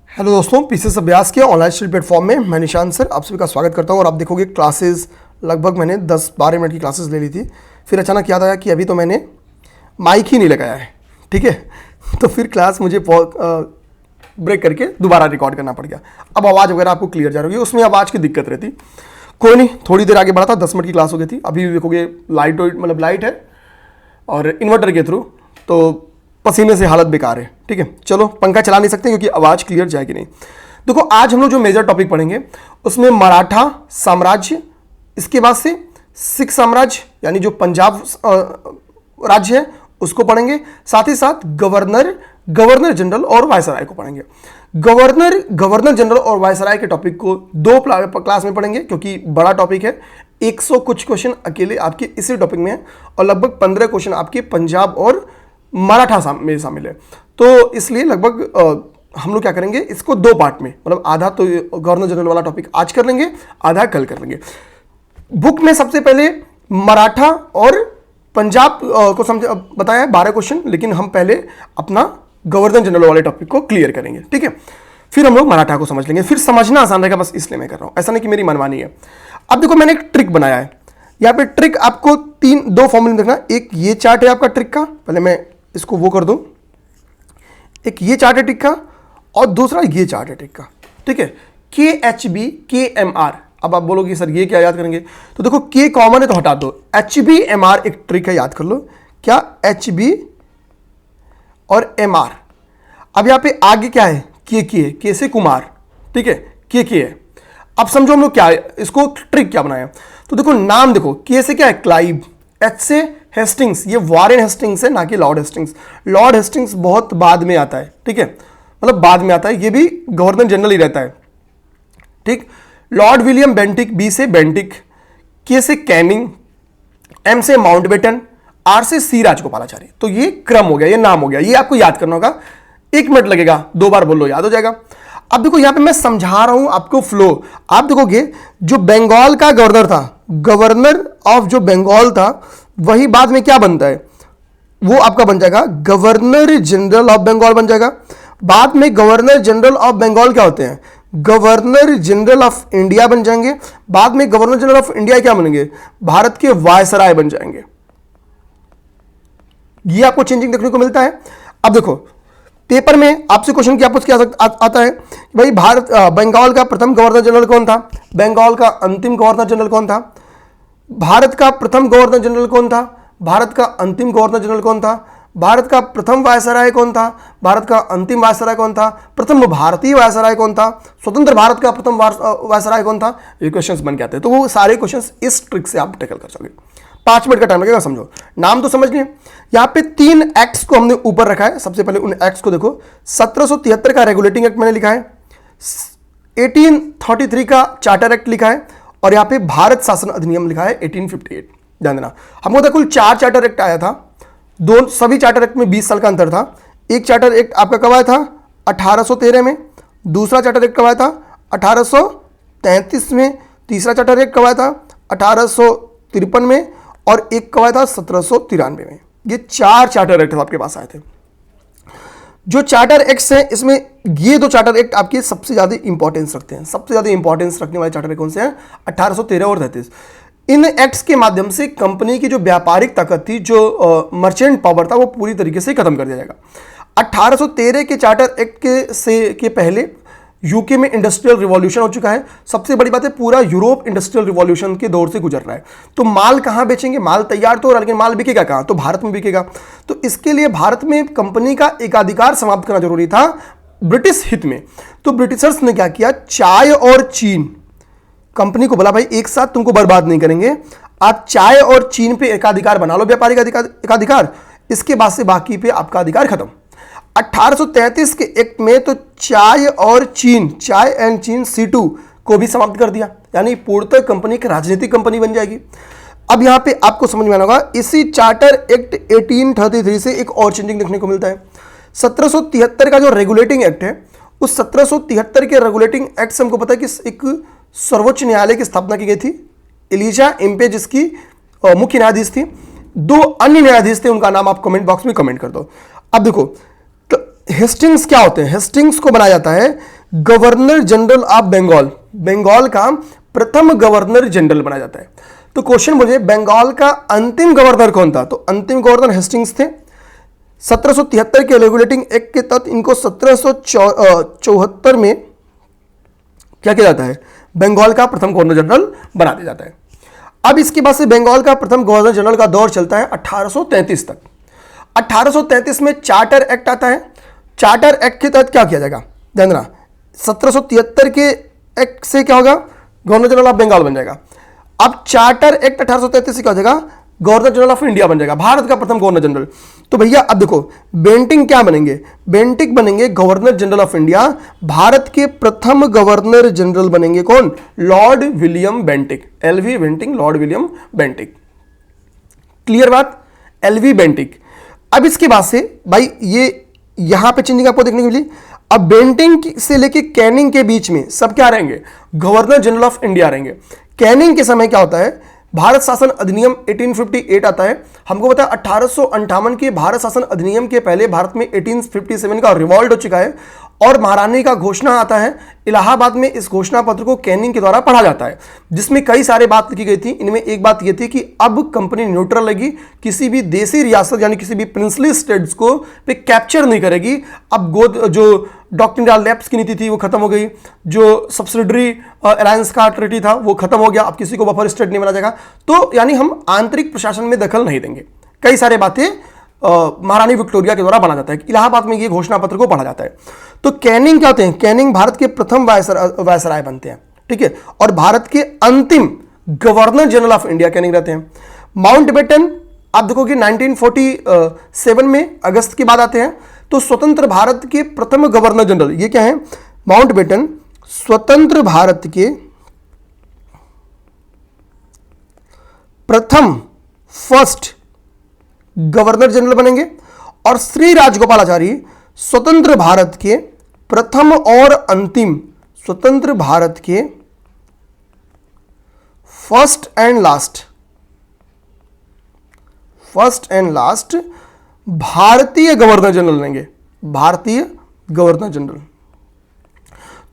Hello दोस्तों, PCS अभ्यास के ऑनलाइन स्टडी प्लेटफॉर्म में मैं निशांत सर आप सभी का स्वागत करता हूं। और आप देखोगे क्लासेस लगभग मैंने 10-12 मिनट की क्लासेस ले ली थी। फिर अचानक याद आया कि अभी तो मैंने माइक ही नहीं लगाया है, ठीक है। तो फिर क्लास मुझे ब्रेक करके दोबारा रिकॉर्ड करना पड़ गया। अब आवाज़ वगैरह आपको क्लियर जा रही है, उसमें आवाज़ की दिक्कत रहती। कोई नहीं, थोड़ी देर आगे बढ़ा था, 10 मिनट की क्लास हो गई थी। अभी भी देखोगे लाइट है और इन्वर्टर के थ्रू, तो पसीने से हालत बेकार है, ठीक है। चलो, पंखा चला नहीं सकते क्योंकि आवाज़ क्लियर जाएगी नहीं। देखो, आज हम लोग जो मेजर टॉपिक पढ़ेंगे उसमें मराठा साम्राज्य, इसके बाद से सिख साम्राज्य यानी जो पंजाब राज्य है उसको पढ़ेंगे। साथ ही साथ गवर्नर जनरल और वायसराय को पढ़ेंगे। गवर्नर जनरल और वायसराय के टॉपिक को 2 क्लास में पढ़ेंगे क्योंकि बड़ा टॉपिक है। 100 कुछ क्वेश्चन अकेले आपके इसी टॉपिक में है और लगभग 15 क्वेश्चन आपके पंजाब और मराठा में शामिल है। तो इसलिए लगभग हम लोग क्या करेंगे, इसको 2 पार्ट में, मतलब आधा तो गवर्नर जनरल वाला टॉपिक आज कर लेंगे, आधा कल कर लेंगे। बुक में सबसे पहले मराठा और पंजाब को बताया 12 क्वेश्चन, लेकिन हम पहले अपना गवर्नर जनरल वाले टॉपिक को क्लियर करेंगे, ठीक है। फिर हम लोग मराठा को समझ लेंगे। फिर समझना आसान रहेगा, बस इसलिए मैं कर रहा हूं, ऐसा नहीं कि मेरी मनमानी है। अब देखो, मैंने एक ट्रिक बनाया है। यहाँ पे ट्रिक आपको 2 फॉर्मूले में देखना। एक ये चार्ट है आपका ट्रिक का, पहले मैं इसको वो कर दूं। एक ये चार्ट है ट्रिक का और दूसरा ये चार्ट है ट्रिक का, ठीक है। KHB KMR। अब आप बोलोगे सर ये क्या याद करेंगे, तो देखो K कॉमन है तो हटा दो। HBMR एक ट्रिक है, याद कर लो। क्या HB और MR। अब यहां पे आगे क्या है, K से कुमार, ठीक है, K है। अब समझो हम लोग क्या है, इसको ट्रिक क्या बनाया। तो देखो नाम देखो, K से क्या है, क्लाइव। H से हेस्टिंग्स, ये वॉरेन हेस्टिंग्स है ना कि लॉर्ड हेस्टिंग्स। लॉर्ड हेस्टिंग्स बहुत बाद में आता है, ठीक है, मतलब बाद में आता है, ये भी गवर्नर जनरल ही रहता है, ठीक। लॉर्ड विलियम बेंटिक, B से बेंटिक, K से कैनिंग, M से माउंटबेटन, R से सी राजगोपालाचारी। तो ये क्रम हो गया, ये नाम हो गया, ये आपको याद करना होगा। 1 मिनट लगेगा, 2 बार बोल लो, याद हो जाएगा। अब देखो यहां पे मैं समझा रहा हूं आपको फ्लो। आप देखोगे जो बंगाल का गवर्नर था, गवर्नर ऑफ जो बंगाल था, वही बाद में क्या बनता है, वो आपका बन जाएगा गवर्नर जनरल ऑफ बंगाल बन जाएगा। बाद में गवर्नर जनरल ऑफ बंगाल क्या होते हैं, गवर्नर जनरल ऑफ इंडिया बन जाएंगे। बाद में गवर्नर जनरल ऑफ इंडिया क्या बनेंगे, भारत के वायसराय बन जाएंगे। ये आपको चेंजिंग देखने को मिलता है। अब देखो पेपर में आपसे क्वेश्चन क्या पूछ के आता है, भाई बंगाल का प्रथम गवर्नर जनरल कौन था, बंगाल का अंतिम गवर्नर जनरल कौन था, भारत का प्रथम गवर्नर जनरल कौन था, भारत का अंतिम गवर्नर जनरल कौन था, भारत का प्रथम वायसराय कौन था, भारत का अंतिम वायसराय कौन था, प्रथम भारतीय वायसराय कौन था, स्वतंत्र भारत का प्रथम वायसराय कौन था। ये क्वेश्चंस बन के आते हैं। तो वो सारे क्वेश्चंस इस ट्रिक से आप टैकल कर सकोगे। 5 मिनट का टाइम लगेगा, समझो। नाम तो समझ लिए। यहां पे 3 एक्ट्स को हमने ऊपर रखा है। सबसे पहले उन एक्ट्स को देखो। 1773 का रेगुलेटिंग एक्ट मैंने लिखा है, 1833 का चार्टर एक्ट लिखा है और यहां पे भारत शासन अधिनियम लिखा है 1858। ध्यान देना, हमको तो कुल 4 चार्टर एक्ट आया था। सभी चार्टर एक्ट में 20 साल का अंतर था। एक चार्टर एक्ट आपका कब आया था, 1813 में। दूसरा चार्टर एक्ट कब आया था, 1833 में। तीसरा चार्टर एक्ट कब आया था, 1853 में। और एक कब आया था, 1793 में। ये 4 चार्टर एक्ट आपके पास आए थे। जो चार्टर एक्ट है, इसमें ये 2 चार्टर एक्ट आपके सबसे ज्यादा इंपॉर्टेंस रखते हैं। सबसे ज्यादा इंपॉर्टेंस रखने वाले चार्टर एक्ट कौन से हैं, 1813 और 33। इन एक्ट्स के माध्यम से कंपनी की जो व्यापारिक ताकत थी, जो मर्चेंट पावर था, वो पूरी तरीके से खत्म कर दिया जाएगा। 1813 के चार्टर एक्ट के पहले यूके में इंडस्ट्रियल रिवॉल्यूशन हो चुका है। सबसे बड़ी बात है, पूरा यूरोप इंडस्ट्रियल रिवॉल्यूशन के दौर से गुजर रहा है। तो माल कहां बेचेंगे, माल तैयार तो हो रहा है, लेकिन माल बिकेगा कहां, तो भारत में बिकेगा। तो इसके लिए भारत में कंपनी का एकाधिकार समाप्त करना जरूरी था, ब्रिटिश हित में। तो ब्रिटिशर्स ने क्या किया, चाय और चीन कंपनी को बोला, भाई एक साथ तुमको बर्बाद नहीं करेंगे, आप चाय और चीन पे एकाधिकार बना लो, व्यापारिक एकाधिकार। इसके बाद से बाकी पे आपका अधिकार खत्म। 1833 के एक्ट में तो चाय एंड चीन C2 को भी समाप्त कर दिया, यानी पूर्णतः कंपनी की राजनीतिक कंपनी बन जाएगी। अब यहां पे आपको समझ में आना होगा, इसी चार्टर एक्ट 1833 से एक और चेंजिंग देखने को मिलता है। 1773 का जो रेगुलेटिंग एक्ट है, उस 1773 के रेगुलेटिंग एक्ट से हमको पता है कि एक सर्वोच्च न्यायालय की स्थापना की गई थी। एलिजा इम्पे जिसकी मुख्य न्यायाधीश थी। 2 अन्य न्यायाधीश थे, उनका नाम आप कमेंट बॉक्स में कमेंट कर दो। अब देखो हेस्टिंग्स क्या होते हैं, हेस्टिंग्स को बनाया जाता है governor general of Bengal, Bengal का प्रथम गवर्नर जनरल बनाया जाता है। तो क्वेश्चन मुझे, बंगाल का अंतिम गवर्नर कौन था? तो अंतिम गवर्नर हेस्टिंग्स थे। 1773 के रेगुलेटिंग एक्ट के तहत इनको 1774 में क्या किया जाता है? बंगाल का प्रथम गवर्नर जनरल बना दिया जाता है। अब इसके बाद से बंगाल का प्रथम गवर्नर जनरल का दौर चलता है 1833 तक। 1833 में चार्टर एक्ट आता है। चार्टर एक्ट के तहत क्या किया जाएगा? ध्यान देना, 1773 के एक्ट से क्या होगा? गवर्नर जनरल ऑफ बंगाल बन जाएगा। अब चार्टर एक्ट 1833 से क्या हो जाएगा? गवर्नर जनरल ऑफ इंडिया बन जाएगा, भारत का प्रथम गवर्नर जनरल। तो भैया अब देखो, बेंटिंक क्या बनेंगे? बेंटिक बनेंगे गवर्नर जनरल ऑफ इंडिया। भारत के प्रथम गवर्नर जनरल बनेंगे कौन? Lord William Bentinck, LV Bentinck, Lord William Bentinck. Clear बात? LV Bentinck. अब इसके बाद से भाई ये यहां पे चेंजिंग आपको देखने के लिए, अब बेंटिक से लेके कैनिंग के बीच में सब क्या रहेंगे? गवर्नर जनरल ऑफ इंडिया रहेंगे। कैनिंग के समय क्या होता है? भारत शासन अधिनियम 1858 आता है। हमको पता है 1858 के भारत शासन अधिनियम के पहले भारत में 1857 का रिवॉल्ट हो चुका है और महारानी का घोषणा आता है। इलाहाबाद में इस घोषणा पत्र को कैनिंग के द्वारा पढ़ा जाता है, जिसमें कई सारे बात लिखी गई थी। इनमें एक बात यह थी कि अब कंपनी न्यूट्रल रहेगी, किसी भी देसी रियासत यानी किसी भी प्रिंसली स्टेट्स को पे कैप्चर नहीं करेगी। अब जो डॉक्ट्रिनल लैप्स की नीति थी वो खत्म हो गई, जो सब्सिडरी अलायंस का ट्रीटी था वो खत्म हो गया, अब किसी को बफर स्टेट नहीं बना जाएगा। तो यानी हम आंतरिक प्रशासन में दखल नहीं देंगे। कई सारे बातें महारानी विक्टोरिया के द्वारा बना जाता है। इलाहाबाद में ये घोषणा पत्र को पढ़ा जाता है। तो कैनिंग क्या होते हैं? कैनिंग भारत के प्रथम वायसराय बनते हैं, ठीक है, और भारत के अंतिम governor general of India Canning रहते हैं। माउंटबेटन आप देखोगे 1947 में अगस्त के बाद आते हैं। तो स्वतंत्र भारत के प्रथम गवर्नर जनरल ये क्या है? माउंटबेटन स्वतंत्र भारत के प्रथम फर्स्ट गवर्नर जनरल बनेंगे। और श्री राजगोपालाचारी स्वतंत्र भारत के प्रथम और अंतिम, स्वतंत्र भारत के फर्स्ट एंड लास्ट भारतीय गवर्नर जनरल बनेंगे, भारतीय गवर्नर जनरल।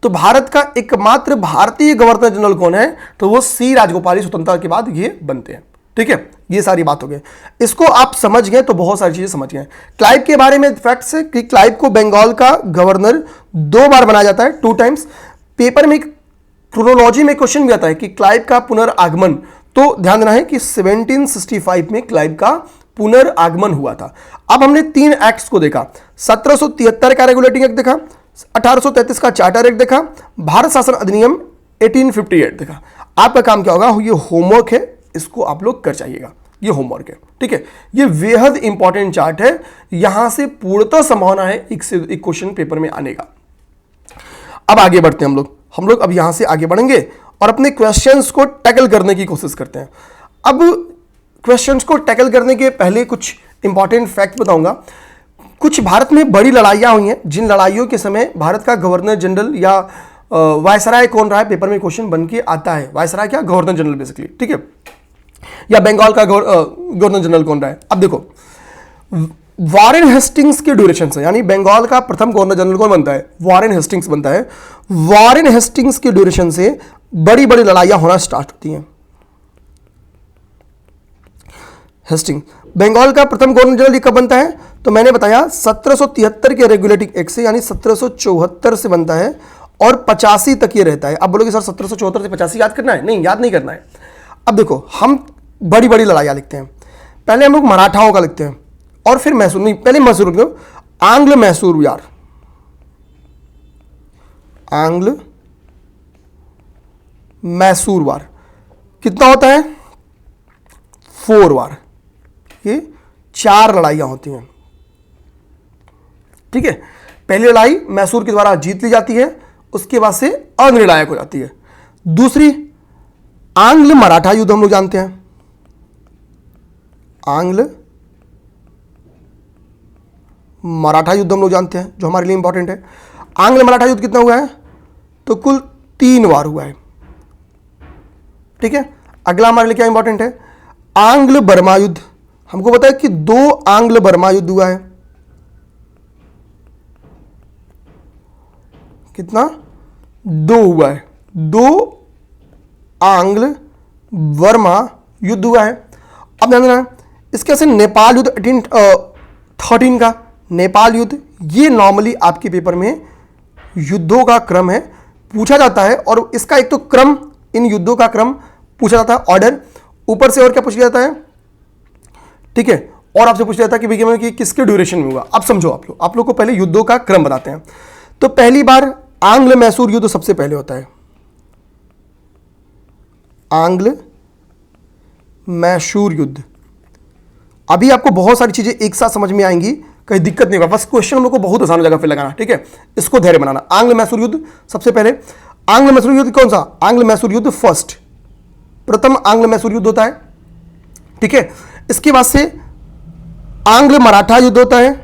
तो भारत का एकमात्र भारतीय गवर्नर जनरल कौन है? तो वो सी राजगोपाल स्वतंत्रता के बाद ये बनते हैं, ठीक है। ये सारी बात हो गई, इसको आप समझ गए तो बहुत सारी चीजें समझ गए। क्लाइव के बारे में फैक्ट्स है कि क्लाइव को बंगाल का गवर्नर 2 बार बनाया जाता है, 2 टाइम्स। पेपर में क्रोनोलॉजी में क्वेश्चन भी आता है कि क्लाइव का पुनर्आगमन, तो ध्यान देना है कि 1765 में क्लाइव का पुनर्आगमन हुआ था। अब हमने 3 एक्ट्स को देखा, 1773 का रेगुलेटिंग एक्ट देखा, 1833 का चार्टर एक्ट देखा, भारत शासन अधिनियम 1858 देखा। आपका काम क्या होगा? ये होमवर्क है, इसको आप लोग कर चाहिएगा, ये होमवर्क है, ठीक है। ये बेहद इंपॉर्टेंट चार्ट है, यहां से पूर्णतः संभावना है एक से एक क्वेश्चन पेपर में आने का। अब आगे बढ़ते हैं हम लोग अब यहां से आगे बढ़ेंगे और अपने क्वेश्चंस को टैकल करने की कोशिश करते हैं। अब क्वेश्चंस को टैकल करने के पहले कुछ इंपॉर्टेंट फैक्ट बताऊंगा। कुछ भारत में बड़ी लड़ाइयां हुई हैं, जिन लड़ाइयों के समय भारत का गवर्नर जनरल या वायसराय कौन रहा है, पेपर में क्वेश्चन बन के आता है। वायसराय क्या? गवर्नर जनरल बेसिकली, ठीक है। या बंगाल का गवर्नर जनरल कौन रहा है? अब देखो, वॉरेन हेस्टिंग्स के ड्यूरेशन से, यानी बंगाल का प्रथम गवर्नर जनरल कौन बनता है? वॉरेन हेस्टिंग्स बनता है। वॉरेन हेस्टिंग्स के ड्यूरेशन से बड़ी बड़ी लड़ाइयां होना स्टार्ट होती हैं। हेस्टिंग बंगाल का प्रथम गवर्नर जनरल कब बनता है? तो मैंने बताया 1773 के रेगुलेटिंग एक्ट से, यानी 1774 से बनता है और 85 तक ये रहता है। अब बोलोगे सर 1774 से 85 याद करना है? नहीं, याद नहीं करना है। अब देखो, हम बड़ी बड़ी लड़ाइयां लिखते हैं। पहले हम लोग मराठाओं का लिखते हैं और फिर मैसूर, नहीं पहले मैसूर लिख लो, आंग्ल मैसूर वार, आंग्ल मैसूर वार कितना होता है? 4 वार। ये 4 लड़ाइयां होती हैं, ठीक है। पहली लड़ाई मैसूर के द्वारा जीत ली जाती है, उसके बाद से अनिर्णायक हो जाती है। दूसरी आंग्ल मराठा युद्ध हम लोग जानते हैं, आंग्ल मराठा युद्ध हम लोग जानते हैं, जो हमारे लिए इंपॉर्टेंट है। आंग्ल मराठा युद्ध कितना हुआ है? तो कुल 3 बार हुआ है, ठीक है। अगला हमारे लिए क्या इंपॉर्टेंट है? आंग्ल बर्मा युद्ध। हमको पता है कि 2 आंग्ल बर्मा युद्ध हुआ है। कितना? दो हुआ है, 2 आंग्ल वर्मा युद्ध हुआ है। अब ध्यान देना, इसके से नेपाल युद्ध 1813 का नेपाल युद्ध, ये नॉर्मली आपके पेपर में युद्धों का क्रम है, पूछा जाता है। और इसका एक तो क्रम, इन युद्धों का क्रम पूछा जाता है, ऑर्डर। ऊपर से और क्या पूछा जाता है, ठीक है, और आपसे पूछा जाता है कि भैया कि किसके ड्यूरेशन में हुआ। अब समझो, आप लोग को पहले युद्धों का क्रम बताते हैं। तो पहली बार आंग्ल मैसूर युद्ध सबसे पहले होता है, आंग्ल मैसूर युद्ध। अभी आपको बहुत सारी चीजें एक साथ समझ में आएंगी, कहीं दिक्कत नहीं होगा, बस क्वेश्चन हम लोग को बहुत आसान हो जाएगा फिर लगाना, ठीक है। इसको धैर्य बनाना। आंग्ल मैसूर युद्ध सबसे पहले, आंग्ल मैसूर युद्ध कौन सा, आंग्ल मैसूर युद्ध फर्स्ट, प्रथम आंग्ल मैसूर युद्ध होता है, ठीक है। इसके बाद से आंग्ल मराठा युद्ध होता है,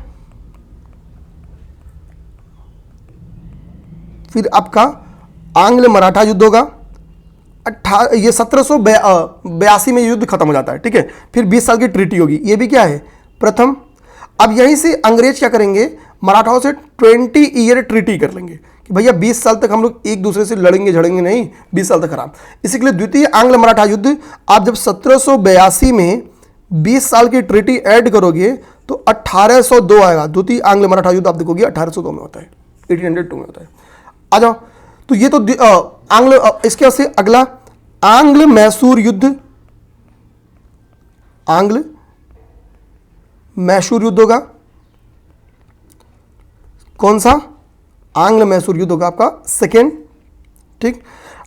फिर आपका आंग्ल मराठा युद्ध होगा, ये 1782 में युद्ध खत्म हो जाता है, ठीक है। फिर 20 साल की ट्रीटी होगी, ये भी क्या है, प्रथम। अब यहीं से अंग्रेज क्या करेंगे, मराठाओं से 20 ईयर ट्रीटी कर लेंगे कि भैया 20 साल तक हम लोग एक दूसरे से लड़ेंगे झड़ेंगे नहीं, 20 साल तक खराब। इसी के लिए द्वितीय आंग्ल मराठा युद्ध, आप जब 1782 में 20 साल की ट्रीटी ऐड करोगे तो 1802 आएगा। द्वितीय आंग्ल मराठा युद्ध आप देखोगे 1802 में होता है, 1802 में होता है। आ जाओ, तो ये तो आंग्ल, इसके बाद से अगला आंग्ल मैसूर युद्ध, आंग्ल मैसूर युद्ध होगा, कौन सा, आंग्ल मैसूर युद्ध होगा आपका सेकेंड, ठीक।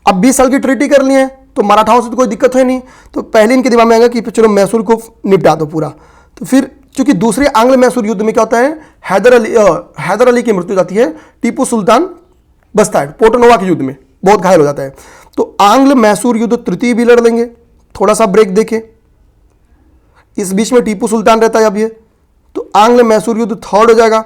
अब 20 साल की ट्रीटी कर लिए हैं तो मराठाओं से तो कोई दिक्कत है नहीं, तो पहले इनके दिमाग में आएगा कि चलो मैसूर को निपटा दो पूरा। तो फिर क्योंकि दूसरे आंग्ल मैसूर युद्ध में क्या होता है, हैदर अली की मृत्यु हो जाती है, टीपू सुल्तान बचता है पोर्टोनोवा के युद्ध में, बहुत घायल हो जाता है। तो आंग्ल मैसूर युद्ध तृतीय भी लड़ लेंगे, थोड़ा सा ब्रेक देखें, इस बीच में टीपू सुल्तान रहता है अब ये, तो आंग्ल मैसूर युद्ध थर्ड हो जाएगा,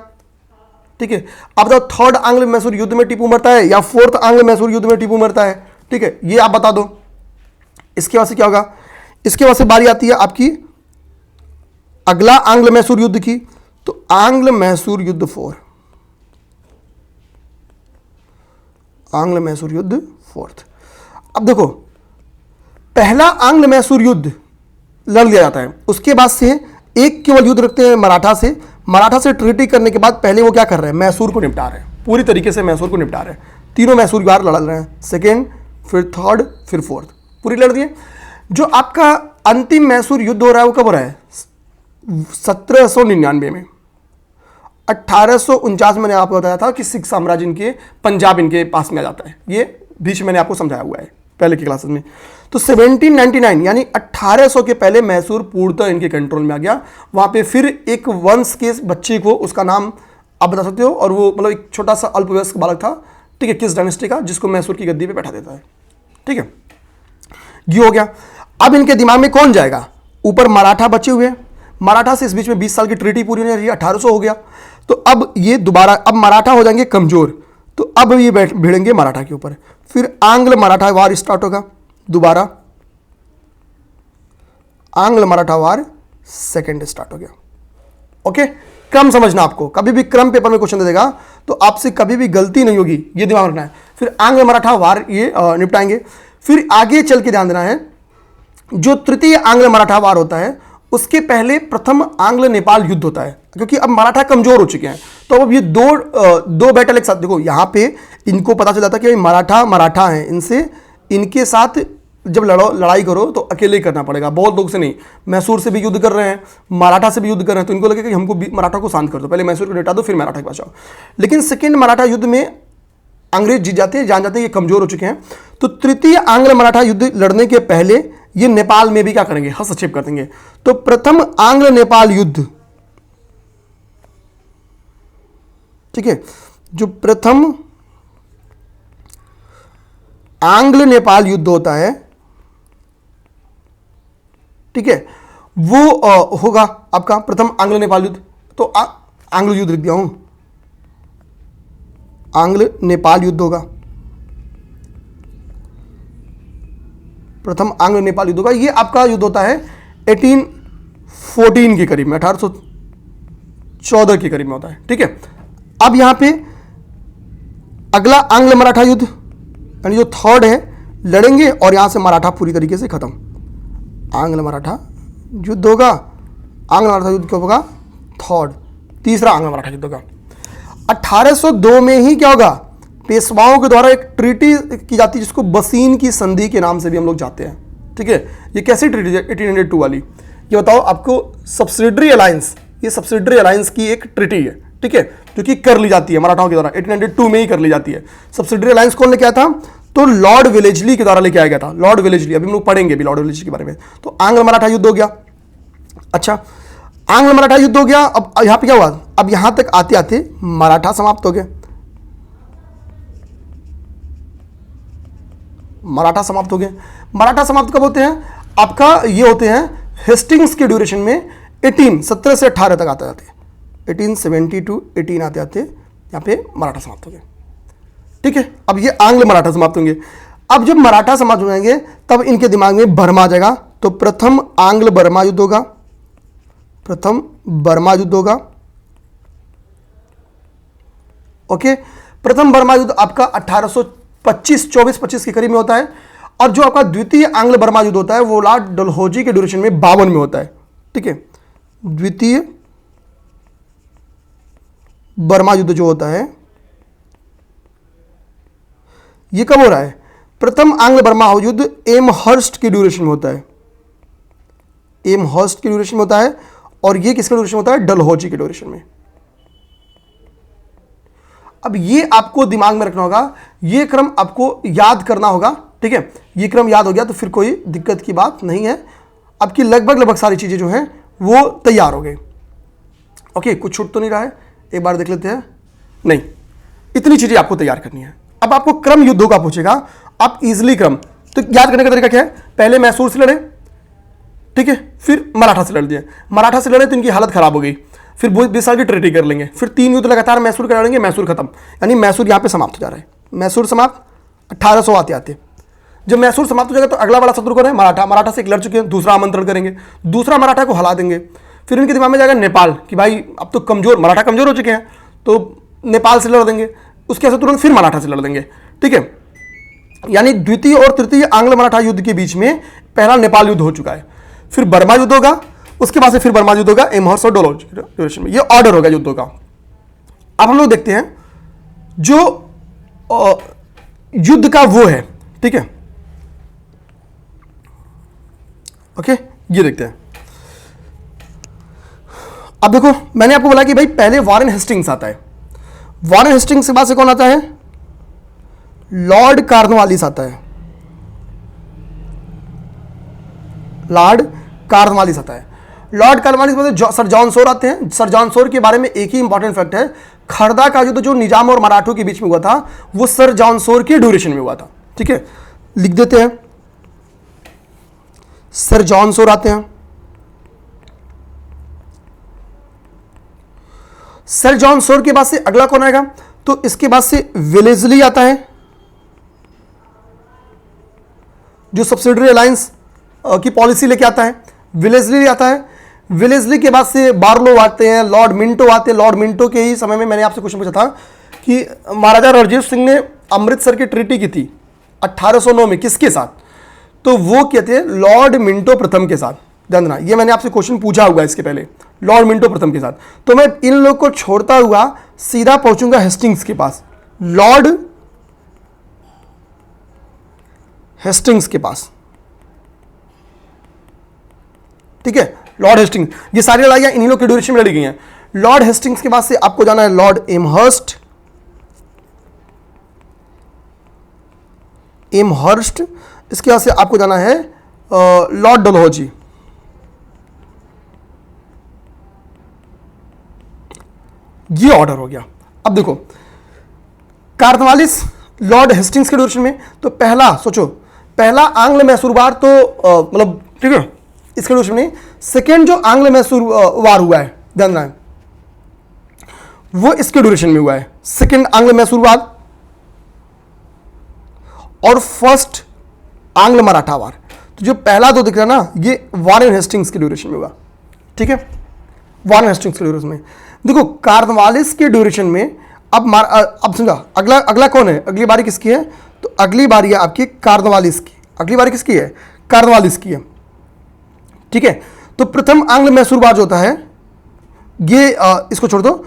ठीक है। अब बताओ थर्ड आंग्ल मैसूर युद्ध में टीपू मरता है या फोर्थ आंग्ल मैसूर युद्ध में टीपू मरता है, ठीक है, ये आप बता दो। इसके बाद से क्या होगा, इसके बाद से बारी आती है आपकी अगला आंग्ल मैसूर युद्ध की, तो आंग्ल मैसूर युद्ध 4, आंग्ल मैसूर युद्ध फोर्थ। अब देखो, पहला आंग्ल मैसूर युद्ध लड़ लिया जाता है, उसके बाद से एक केवल युद्ध रखते हैं मराठा से। मराठा से ट्रीटी करने के बाद पहले वो क्या कर रहे हैं, मैसूर को निपटा रहे हैं, पूरी तरीके से मैसूर को निपटा रहे हैं। तीनों मैसूर बार लड़ रहे हैं, सेकेंड, फिर थर्ड, फिर फोर्थ, पूरी लड़ दिए। जो आपका अंतिम मैसूर युद्ध हो रहा है वो कब हो रहा है, 1799 में। 1849 में मैंने आपको बताया था कि सिख साम्राज्य इनके, पंजाब इनके पास में आ जाता है, ये बीच मैंने आपको समझाया हुआ है पहले की क्लासेस में। तो 1799 यानी 1800 के पहले मैसूर पूर्णतः इनके कंट्रोल में आ गया। वहां पे फिर एक वंश के बच्चे को, उसका नाम आप बता सकते हो, और वो मतलब एक छोटा सा अल्पवयस्क बालक था, ठीक है, किस डायनेस्टी का, जिसको मैसूर की गद्दी पे बैठा देता है, ठीक है, ये हो गया। अब इनके दिमाग में कौन जाएगा, ऊपर मराठा बचे हुए, मराठा से इस बीच में 20 साल की ट्रीटी पूरी नहीं रही, 1800 हो गया, तो अब ये दोबारा, अब मराठा हो जाएंगे कमजोर, तो अब ये भिड़ेंगे मराठा के ऊपर। फिर आंग्ल मराठा वार स्टार्ट होगा दोबारा, आंग्ल मराठा वार सेकेंड स्टार्ट हो गया, ओके। क्रम समझना, आपको कभी भी क्रम पेपर में क्वेश्चन दे देगा तो आपसे कभी भी गलती नहीं होगी, ये दिमाग रखना है। फिर आंग्ल मराठा वार ये निपटाएंगे। फिर आगे चल के ध्यान देना है, जो तृतीय आंग्ल मराठा वार होता है उसके पहले प्रथम आंग्ल नेपाल युद्ध होता है, क्योंकि अब मराठा कमजोर हो चुके हैं। तो अब ये दो बैटल एक साथ, देखो यहां पे इनको पता चला था कि मराठा हैं, इनसे इनके साथ जब लड़ाई करो तो अकेले ही करना पड़ेगा, बहुत लोग से नहीं। मैसूर से भी युद्ध कर रहे हैं, मराठा से भी युद्ध कर रहे हैं, तो इनको लगे कि हमको मराठा को शांत कर दो, पहले मैसूर को निपटा दो फिर मराठा के पास जाओ। लेकिन सेकेंड मराठा युद्ध में अंग्रेज जीत जाते हैं, जान जाते हैं ये कमजोर हो चुके हैं। तो तृतीय आंग्ल मराठा युद्ध लड़ने के पहले ये नेपाल में भी क्या करेंगे, हस्तक्षेप कर देंगे। तो प्रथम आंग्ल नेपाल युद्ध, ठीक है, जो प्रथम आंग्ल नेपाल युद्ध होता है, ठीक है, वो होगा आपका प्रथम आंग्ल नेपाल युद्ध। तो आंग्ल युद्ध लिख दिया हूं, आंग्ल नेपाल युद्ध होगा, प्रथम आंग्ल नेपाल युद्ध होगा। ये आपका युद्ध होता है 1814 के करीब में, 1814 के करीब में होता है, ठीक है। अब यहां पे अगला आंग्ल मराठा युद्ध यानी जो थर्ड है लड़ेंगे और यहाँ से मराठा पूरी तरीके से खत्म। आंग्ल मराठा युद्ध होगा, आंग्ल मराठा युद्ध कब होगा? थर्ड, तीसरा आंग्ल मराठा युद्ध होगा। 1802 में ही क्या होगा? पेशवाओं के द्वारा एक ट्रीटी की जाती है जिसको बसीन की संधि के नाम से भी हम लोग जाते हैं। ठीक है, ये कैसी ट्रीटी है? 1802 वाली। ये बताओ आपको, सब्सिडरी अलायंस, ये सब्सिडरी अलायंस की एक ट्रीटी है। ठीक है, जो कि कर ली जाती है मराठाओं के द्वारा, 1802 में ही कर ली जाती है। सब्सिडरी अलायंस कौन लेके आया था? तो लॉर्ड वेलेस्ली के द्वारा लेके आया गया था। लॉर्ड वेलेस्ली, अभी हम लोग पढ़ेंगे भी लॉर्ड वेलेस्ली के बारे में। तो आंग्ल मराठा युद्ध हो गया। अच्छा, आंग्ल मराठा युद्ध हो गया। अब यहां पे क्या हुआ? अब यहां तक आते आते मराठा समाप्त हो गए। मराठा समाप्त हो गए। मराठा समाप्त कब होते हैं? आपका ये होते हैं हेस्टिंग्स के ड्यूरेशन में 17 से 18 तक आते जाते हैं। 1870 टू 18 आते आते यहाँ पे मराठा समाप्त हो गए। ठीक है, अब ये आंग्ल मराठा समाप्त होंगे। अब जब मराठा समाप्त हो जाएंगे तब इनके दिमाग में बर्मा आ जाएगा। तो प्रथम आंग्ल बर्मा युद्ध होगा। प्रथम बर्मा युद्ध होगा। ओके, प्रथम बर्मा युद्ध आपका 1824 के करीब में होता है। और जो आपका द्वितीय आंग्ल बर्मा युद्ध होता है वो लॉर्ड डलहौजी के ड्यूरेशन में 52 में होता है। ठीक है, द्वितीय बर्मा युद्ध जो होता है ये कब हो रहा है? प्रथम आंग्ल बर्मा युद्ध एमहर्स्ट के ड्यूरेशन में होता है। एमहर्स्ट के ड्यूरेशन में होता है। और ये किसके ड्यूरेशन में होता है? डलहौजी के ड्यूरेशन में। अब ये आपको दिमाग में रखना होगा, ये क्रम आपको याद करना होगा। ठीक है, ये क्रम याद हो गया तो फिर कोई दिक्कत की बात नहीं है। आपकी लगभग सारी चीजें जो हैं वो तैयार हो गई। ओके, कुछ छूट तो नहीं रहा है? एक बार देख लेते हैं। नहीं, इतनी चीजें आपको तैयार करनी है। अब आपको क्रम युद्धों का पूछेगा, आप इजिली क्रम तो याद करने का तरीका क्या है? पहले मैसूर से लड़े, ठीक है, फिर मराठा से लड़ दिए। मराठा से लड़े तो इनकी हालत खराब हो गई, फिर 20 साल की ट्रीटी कर लेंगे, फिर 3 युद्ध लगातार मैसूर के लड़ेंगे, मैसूर खत्म, यानी मैसूर यहां पे समाप्त हो जा रहा है। मैसूर समाप्त 1800 आते आते। जब मैसूर समाप्त हो जाएगा तो अगला बड़ा शत्रु कौन है? मराठा। मराठा से एक लड़ चुके हैं, दूसरा आमंत्रण करेंगे, दूसरा मराठा को हरा देंगे। फिर इनके दिमाग में जाएगा नेपाल कि भाई अब तो कमजोर, मराठा कमजोर हो चुके हैं, तो नेपाल से लड़ देंगे, उसके तुरंत फिर मराठा से लड़ देंगे। ठीक है, यानी द्वितीय और तृतीय आंग्ल मराठा युद्ध के बीच में पहला नेपाल युद्ध हो चुका है। फिर बर्मा युद्ध होगा, उसके बाद से फिर बर्मा युद्ध होगा एमहर्स्ट और डलहौजी में। ये ऑर्डर होगा युद्धों का। अब हम लोग देखते हैं जो युद्ध का वो है। ठीक है, ओके, ये देखते हैं। अब देखो, मैंने आपको बोला कि भाई पहले वॉरेन हेस्टिंग्स आता है। वॉरेन हेस्टिंग्स के बाद से कौन आता है? लॉर्ड कॉर्नवालिस आता है। लॉर्ड कॉर्नवालिस आता है। लॉर्ड कॉर्नवालिस में सर जॉन सोर आते हैं। सर जॉन सोर के बारे में एक ही इंपॉर्टेंट फैक्ट है, खरदा का युद्ध जो निजाम और मराठों के बीच में हुआ था वो सर जॉन सोर के ड्यूरेशन में हुआ था। ठीक है, लिख देते हैं, सर जॉन सोर आते हैं। सर जॉन सोर के बाद से अगला कौन आएगा? तो इसके बाद से वेलेस्ली आता है, जो सब्सिडरी अलायंस की पॉलिसी लेके आता है। वेलेस्ली आता है। वेलेस्ली के बाद से बार्लो आते हैं, लॉर्ड मिंटो आते हैं। लॉर्ड मिंटो के ही समय में मैंने आपसे क्वेश्चन पूछा था कि महाराजा रणजीत सिंह ने अमृतसर की ट्रीटी की थी 1809 में, किसके साथ? तो वो क्या थे? लॉर्ड मिंटो प्रथम के साथ। ध्यान देना, ये मैंने आपसे क्वेश्चन पूछा हुआ इसके पहले, लॉर्ड मिंटो प्रथम के साथ। तो मैं इन लोग को छोड़ता हुआ सीधा पहुंचूंगा हेस्टिंग्स के पास, लॉर्ड हेस्टिंग्स के पास। ठीक है, लॉर्ड हेस्टिंग्स, ये सारी लड़ाइयां इन्हीं लोग के ड्यूरेशन में लड़ी गई हैं। लॉर्ड हेस्टिंग्स के बाद से आपको जाना है लॉर्ड एमहर्स्ट। एमहर्स्ट, इसके बाद से आपको जाना है लॉर्ड डलहौजी। ये ऑर्डर हो गया। अब देखो, कॉर्नवालिस लॉर्ड हेस्टिंग्स के ड्यूरेशन में, तो पहला सोचो, पहला आंग्ल मैसूर वार तो मतलब ठीक है इसके ड्यूरेशन में। सेकेंड जो आंग्ल मैसूर वार हुआ है, ध्यान रखना, वो इसके ड्यूरेशन में हुआ है, सेकेंड आंग्ल मैसूर वार। और फर्स्ट आंग्ल मराठा वार, तो जो पहला दो दिख रहा है ना, ये वॉरेन हेस्टिंग्स के ड्यूरेशन में हुआ। ठीक है, वॉरेन हेस्टिंग्स के ड्यूरेशन में। देखो कॉर्नवालिस के ड्यूरेशन में अब समझा, अगला कौन है, अगली बारी किसकी है? तो अगली बारी है आपकी कार्नवालिस की। अगली बारी किसकी है? कार्नवालिस की है। ठीक है, तो प्रथम आंग्ल मैसूर वार जो होता है ये इसको छोड़ दो,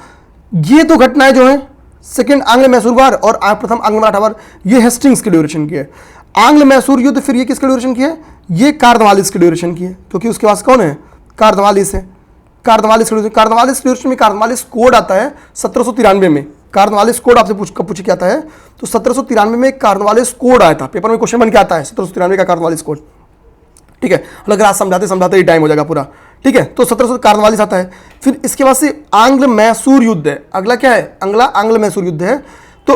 ये दो घटनाएं जो है सेकंड आंग्ल मैसूर वार और प्रथम आंग्ल मराठा वार, ये हेस्टिंग्स के ड्यूरेशन की है। आंग्ल मैसूर युद्ध फिर ये किसके ड्यूरेशन की है? ये कार्नवालिस के ड्यूरेशन की है, क्योंकि उसके पास कौन है? कार्नवालिस है। कार्नवालिस ड्यूरेशन में कार्नवालिस कोड आता है 1793 में। कार्नवालिस कोड आपसे पूछ के आता है, तो 1793 में कार्नवालिस कोड आया था, पेपर में क्वेश्चन बन के आता है 1793 का कार्नवालिस कोड। ठीक है, अगर आज समझाते ही टाइम हो जाएगा पूरा। ठीक है, तो 1700 कार्नवालिस आता है। फिर इसके बाद से आंग्ल मैसूर युद्ध है। अगला क्या है? अगला आंग्ल मैसूर युद्ध है। तो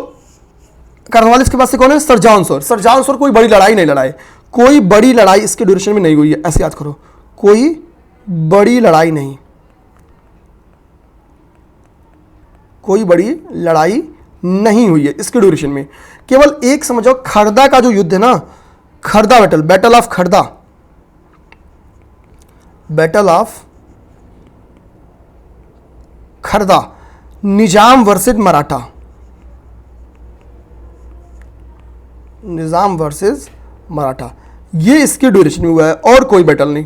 कार्नवालिस के बाद से कौन है? सर जॉन सोर। सर जॉन सोर कोई बड़ी लड़ाई नहीं लड़ाई, कोई बड़ी लड़ाई इसके ड्यूरेशन में नहीं हुई है, ऐसे याद करो, कोई बड़ी लड़ाई नहीं, कोई बड़ी लड़ाई नहीं हुई है इसके ड्यूरेशन में। केवल एक समझो, खरदा का जो युद्ध है ना, Khardah battle, battle of Khardah, battle of Khardah, Nizam versus Maratha, Nizam versus Maratha, ये इसके ड्यूरेशन में हुआ है और कोई बैटल नहीं।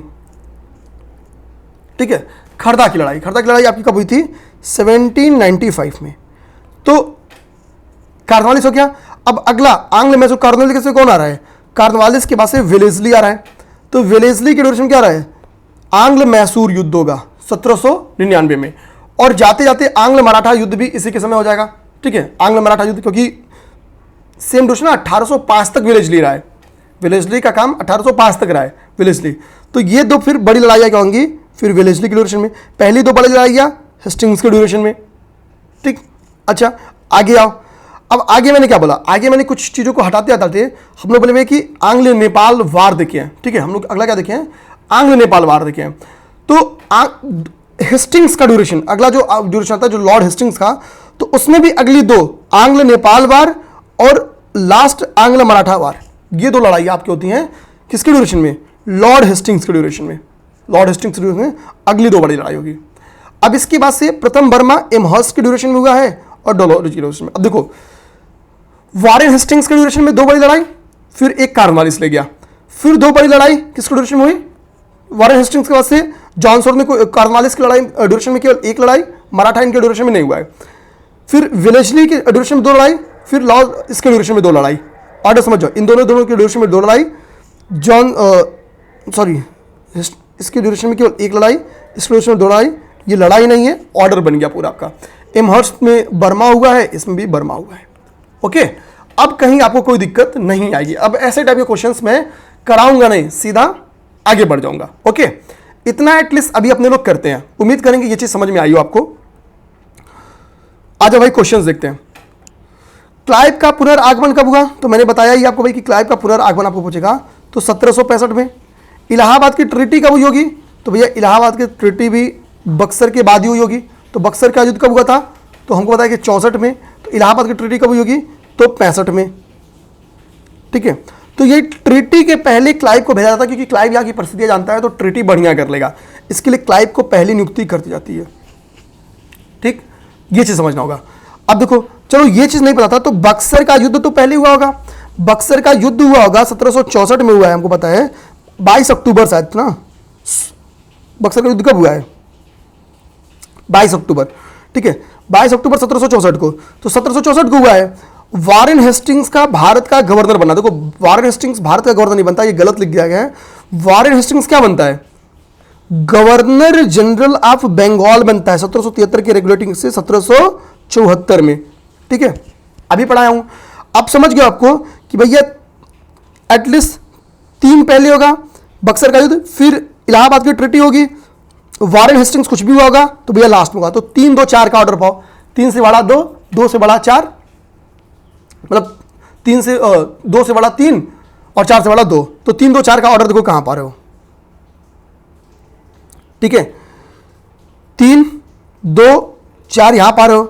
ठीक है, खरदा की लड़ाई, खरदा की लड़ाई आपकी कब हुई थी? 1795 में। तो कार्नवालिस हो गया। अब अगला आंग्ल मैसूर कार्नवालिस से कौन आ रहा है? कार्नवालिस के बाद से वेलेस्ली आ रहा है। तो वेलेस्ली के ड्यूरेशन क्या आ रहा है? आंग्ल मैसूर युद्ध होगा 1799 में, और जाते जाते आंग्ल मराठा युद्ध भी इसी के समय हो जाएगा। ठीक है, आंग्ल मराठा युद्ध, क्योंकि सेम ड्यूरेशन 1805 तक वेलेस्ली रहा है, वेलेस्ली का काम 1805 तक रहा है वेलेस्ली। तो ये दो फिर बड़ी लड़ाइयाँ क्या होंगी? फिर वेलेस्ली के ड्यूरेशन में। पहली दो बड़ी लड़ाइयाँ हेस्टिंग्स के ड्यूरेशन में। ठीक, अच्छा आगे आओ। अब आगे मैंने क्या बोला? आगे मैंने कुछ चीज़ों को हटाते हटाते हम लोग बोले कि आंग्ल नेपाल वार देखे हैं। ठीक है, हम लोग अगला क्या देखे हैं? आंग्ल नेपाल वार देखे हैं। तो हेस्टिंग्स का ड्यूरेशन, अगला जो ड्यूरेशन आता है जो लॉर्ड हेस्टिंग्स का, तो उसमें भी अगली दो आंग्ल नेपाल वार और लास्ट आंग्ल मराठा वार, ये दो लड़ाई आपकी होती हैं किसके ड्यूरेशन में? लॉर्ड हेस्टिंग्स के ड्यूरेशन में। लॉर्ड हेस्टिंग्स के ड्यूरेशन में अगली दो बड़ी लड़ाई होगी। अब इसके बाद से प्रथम बर्मा एमहर्स्ट के ड्यूरेशन में हुआ है और डोलोरेस के ड्यूरेशन में। अब देखो, वारेन हेस्टिंग्स के ड्यूरेशन में दो बड़ी लड़ाई, फिर एक कार्नवालिस ले गया, फिर दो बड़ी लड़ाई किसके ड्यूरेशन में हुई? वारेन हेस्टिंग्स के बाद से जॉन सोर ने कार्नवालिस की लड़ाई ड्यूरेशन में केवल एक लड़ाई, मराठा इनके ड्यूरेशन में नहीं हुआ है। फिर वेलेस्ली के ड्यूरेशन में दो लड़ाई, फिर लॉर्ड इसके ड्यूरेशन में दो लड़ाई। ऑर्डर समझ जाओ, इन दोनों के ड्यूरेशन में दो लड़ाई, इसके ड्यूरेशन में केवल एक लड़ाई, इसके ड्यूरेशन में दो लड़ाई। ये लड़ाई नहीं है, ऑर्डर बन गया पूरा आपका। एमहर्स्ट में बर्मा हुआ है, इसमें भी बर्मा हुआ है। ओके, अब कहीं आपको कोई दिक्कत नहीं आएगी। अब ऐसे टाइप के क्वेश्चंस मैं कराऊंगा नहीं, सीधा आगे बढ़ जाऊंगा। ओके, इतना एटलीस्ट अभी अपने लोग करते हैं। उम्मीद करेंगे ये चीज समझ में आई हो आपको। आज भाई क्वेश्चंस देखते हैं। क्लाइव का पुनर्आगमन कब हुआ? तो मैंने बताया ही आपको भाई कि क्लाइव का पुनर्आगमन आपको पूछेगा तो 1765 में। इलाहाबाद की ट्रीटी कब हुई होगी? तो भैया इलाहाबाद की ट्रीटी भी बक्सर के बाद ही हुई होगी। तो बक्सर का युद्ध कब हुआ था? तो हमको बताया कि 64 में। तो इलाहाबाद की ट्रीटी कब हुई होगी? तो 65 में। ठीक है, तो ये ट्रीटी के पहले क्लाइव को भेजा जाता है, क्योंकि क्लाइव यहाँ की परिस्थितियाँ जानता है तो ट्रीटी बढ़िया कर लेगा, इसके लिए क्लाइव को पहली नियुक्ति कर दी जाती है। ठीक, ये चीज़ समझना होगा। अब देखो, चलो ये चीज़ नहीं पता था तो बक्सर का युद्ध तो पहले हुआ होगा। बक्सर का युद्ध हुआ होगा 1764 में हुआ है, हमको पता है 22 अक्टूबर शायद ना। बक्सर का युद्ध कब हुआ है? 22 अक्टूबर। ठीक है, 22 अक्टूबर 1764 को, तो 1764 को हुआ है। वारेन हेस्टिंग्स का भारत का गवर्नर बना। देखो, वारेन हेस्टिंग्स भारत का गवर्नर नहीं बनता, ये गलत लिख दिया गया है। वारेन हेस्टिंग्स क्या बनता है? गवर्नर जनरल ऑफ बंगाल बनता है 1773 के रेगुलेटिंग से 1774 में। ठीक है, अभी पढ़ाया हूं। अब समझ गए आपको कि भैया एटलीस्ट 3 पहले होगा बक्सर का युद्ध, फिर इलाहाबाद की ट्रीटी होगी, वारेन हेस्टिंग्स कुछ भी हुआ होगा, तो भैया लास्ट में होगा। तो 3, 2, 4 का ऑर्डर पाओ। 3 से बड़ा 2, 2 से बड़ा 4, मतलब 2 से बड़ा 3 और 4 से बड़ा 2। तो 3, 2, 4 का ऑर्डर देखो कहां पा रहे हो। ठीक है, 3, 2, 4 यहां पा रहे हो,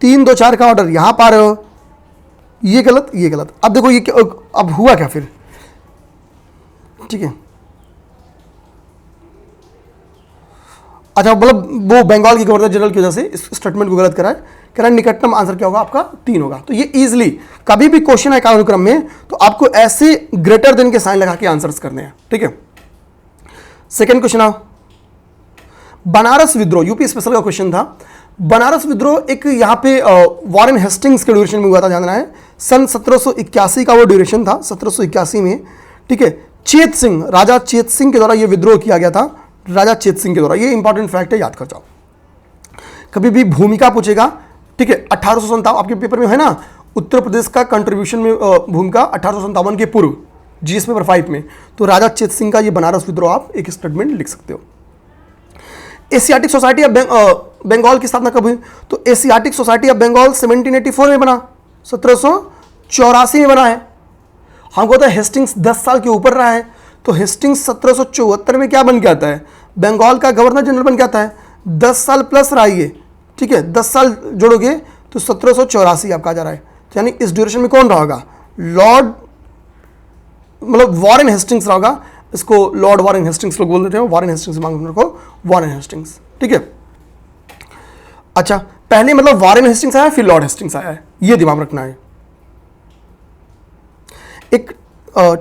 3, 2, 4 का ऑर्डर यहां पा रहे हो। ये गलत, ये गलत। अब देखो ये अब हुआ क्या फिर? ठीक है, अच्छा, मतलब वो बंगाल की गवर्नर जनरल की वजह से इस स्टेटमेंट को गलत करा है। कह रहा है निकटतम आंसर क्या होगा आपका 3 होगा। तो ये इजीली कभी भी क्वेश्चन है कालानुक्रम में तो आपको ऐसे ग्रेटर देन के साइन लगा के आंसर्स करने हैं, ठीक है। सेकेंड क्वेश्चन आओ, बनारस विद्रोह यूपी स्पेशल का क्वेश्चन था। बनारस विद्रोह एक यहाँ पे वॉरेन हेस्टिंग्स के ड्यूरेशन में हुआ था, जानना है। सन 1781 का वो ड्यूरेशन था, 1781 में, ठीक है। चेत सिंह, राजा चेत सिंह के द्वारा ये विद्रोह किया गया था, राजा चेत सिंह के द्वारा। ये इंपॉर्टेंट फैक्ट है, याद कर जाओ। कभी भी भूमिका पूछेगा, ठीक है। 1857 आपके पेपर में है ना, उत्तर प्रदेश का कंट्रीब्यूशन में भूमिका 1857 के पूर्व, जीएस पेपर 5 में। तो राजा चेत सिंह का ये बनारस विद्रोह आप एक स्टेटमेंट लिख सकते हो। एशियाटिक सोसाइटी ऑफ बंगाल की स्थापना कब हुई? तो एशियाटिक सोसाइटी ऑफ बंगाल 1784 में बना, 1784 में बना है। हमको तो हेस्टिंग्स 10 साल के ऊपर रहा है, तो हेस्टिंग्स 1774 में क्या बन के आता है? बंगाल का गवर्नर जनरल बन के आता है। 10 साल प्लस रहा ये, ठीक है। 10 साल जोड़ोगे तो 1784 आपका आ जा रहा है। यानी इस ड्यूरेशन में कौन रहेगा? लॉर्ड, मतलब वॉरेन हेस्टिंग्स रहेगा। इसको लॉर्ड वॉरेन हेस्टिंग्स लोग बोल देते हैं, वॉरेन हेस्टिंग्स मांगो को वॉरेन हेस्टिंग्स, ठीक है। अच्छा, पहले मतलब वॉरेन हेस्टिंग्स आया फिर लॉर्ड हेस्टिंग्स आया है, ये दिमाग रखना है एक,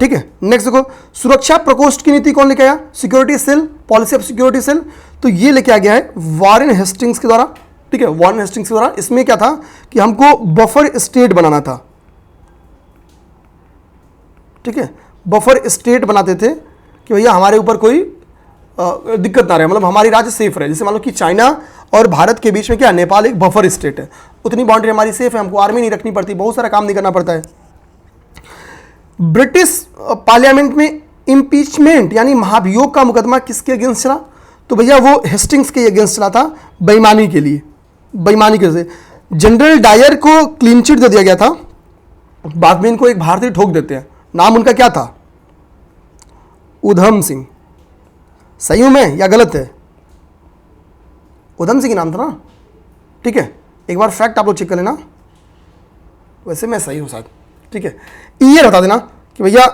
ठीक है। नेक्स्ट देखो, सुरक्षा प्रकोष्ठ की नीति कौन लेके आया? Security cell, policy of security cell. तो ये लेके आ गया है वॉरेन हेस्टिंग्स के द्वारा, ठीक है, वॉरेन हेस्टिंग्स के द्वारा। इसमें क्या था कि हमको बफर स्टेट बनाना था, ठीक है। बफर स्टेट बनाते थे कि भैया हमारे ऊपर कोई दिक्कत ना रहे, मतलब हमारी राज्य सेफ रहे। जैसे मान लो कि चाइना और भारत के बीच में क्या, नेपाल एक बफर स्टेट है, उतनी बाउंड्री हमारी सेफ है, हमको आर्मी नहीं रखनी पड़ती, बहुत सारा काम नहीं करना पड़ता है। ब्रिटिश पार्लियामेंट में इम्पीचमेंट यानी महाभियोग का मुकदमा किसके अगेंस्ट चला? तो भैया वो हेस्टिंग्स के अगेंस्ट चला था, बेईमानी के लिए, बेईमानी के से। जनरल डायर को क्लीन चिट दे दिया गया था, बाद में इनको एक भारतीय ठोक देते हैं। नाम उनका क्या था? उधम सिंह। सही हूं मैं या गलत है? उधम सिंह नाम था ना, ठीक है। एक बार फैक्ट आप लोग चेक कर लेना, वैसे मैं सही हूं शायद, ठीक है। ये बता देना कि भैया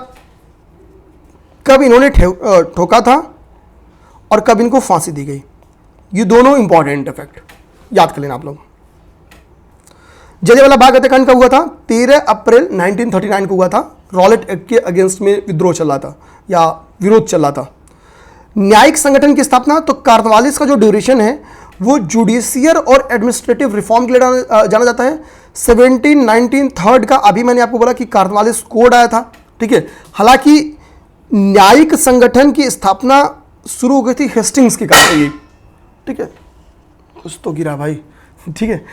कब इन्होंने ठोका था और कब इनको फांसी दी गई। ये दोनों इंपॉर्टेंट फैक्ट याद कर लेना आप लोग। जलियांवाला बाग हत्याकांड कब हुआ था? 13 अप्रैल 1939 को हुआ था। रॉलेट एक्ट के अगेंस्ट में विद्रोह चल रहा था या विरोध चल रहा था। न्यायिक संगठन की स्थापना, तो कार्नवालिस का जो ड्यूरेशन है वो जुडिशियल और एडमिनिस्ट्रेटिव रिफॉर्म के लिए जाना जाता है। 1793 का अभी मैंने आपको बोला कि कार्नवालिस कोड आया था, ठीक है। हालांकि न्यायिक संगठन की स्थापना शुरू हो गई थी हेस्टिंग्स के काल से, ठीक है। कुछ तो गिरा भाई, ठीक है।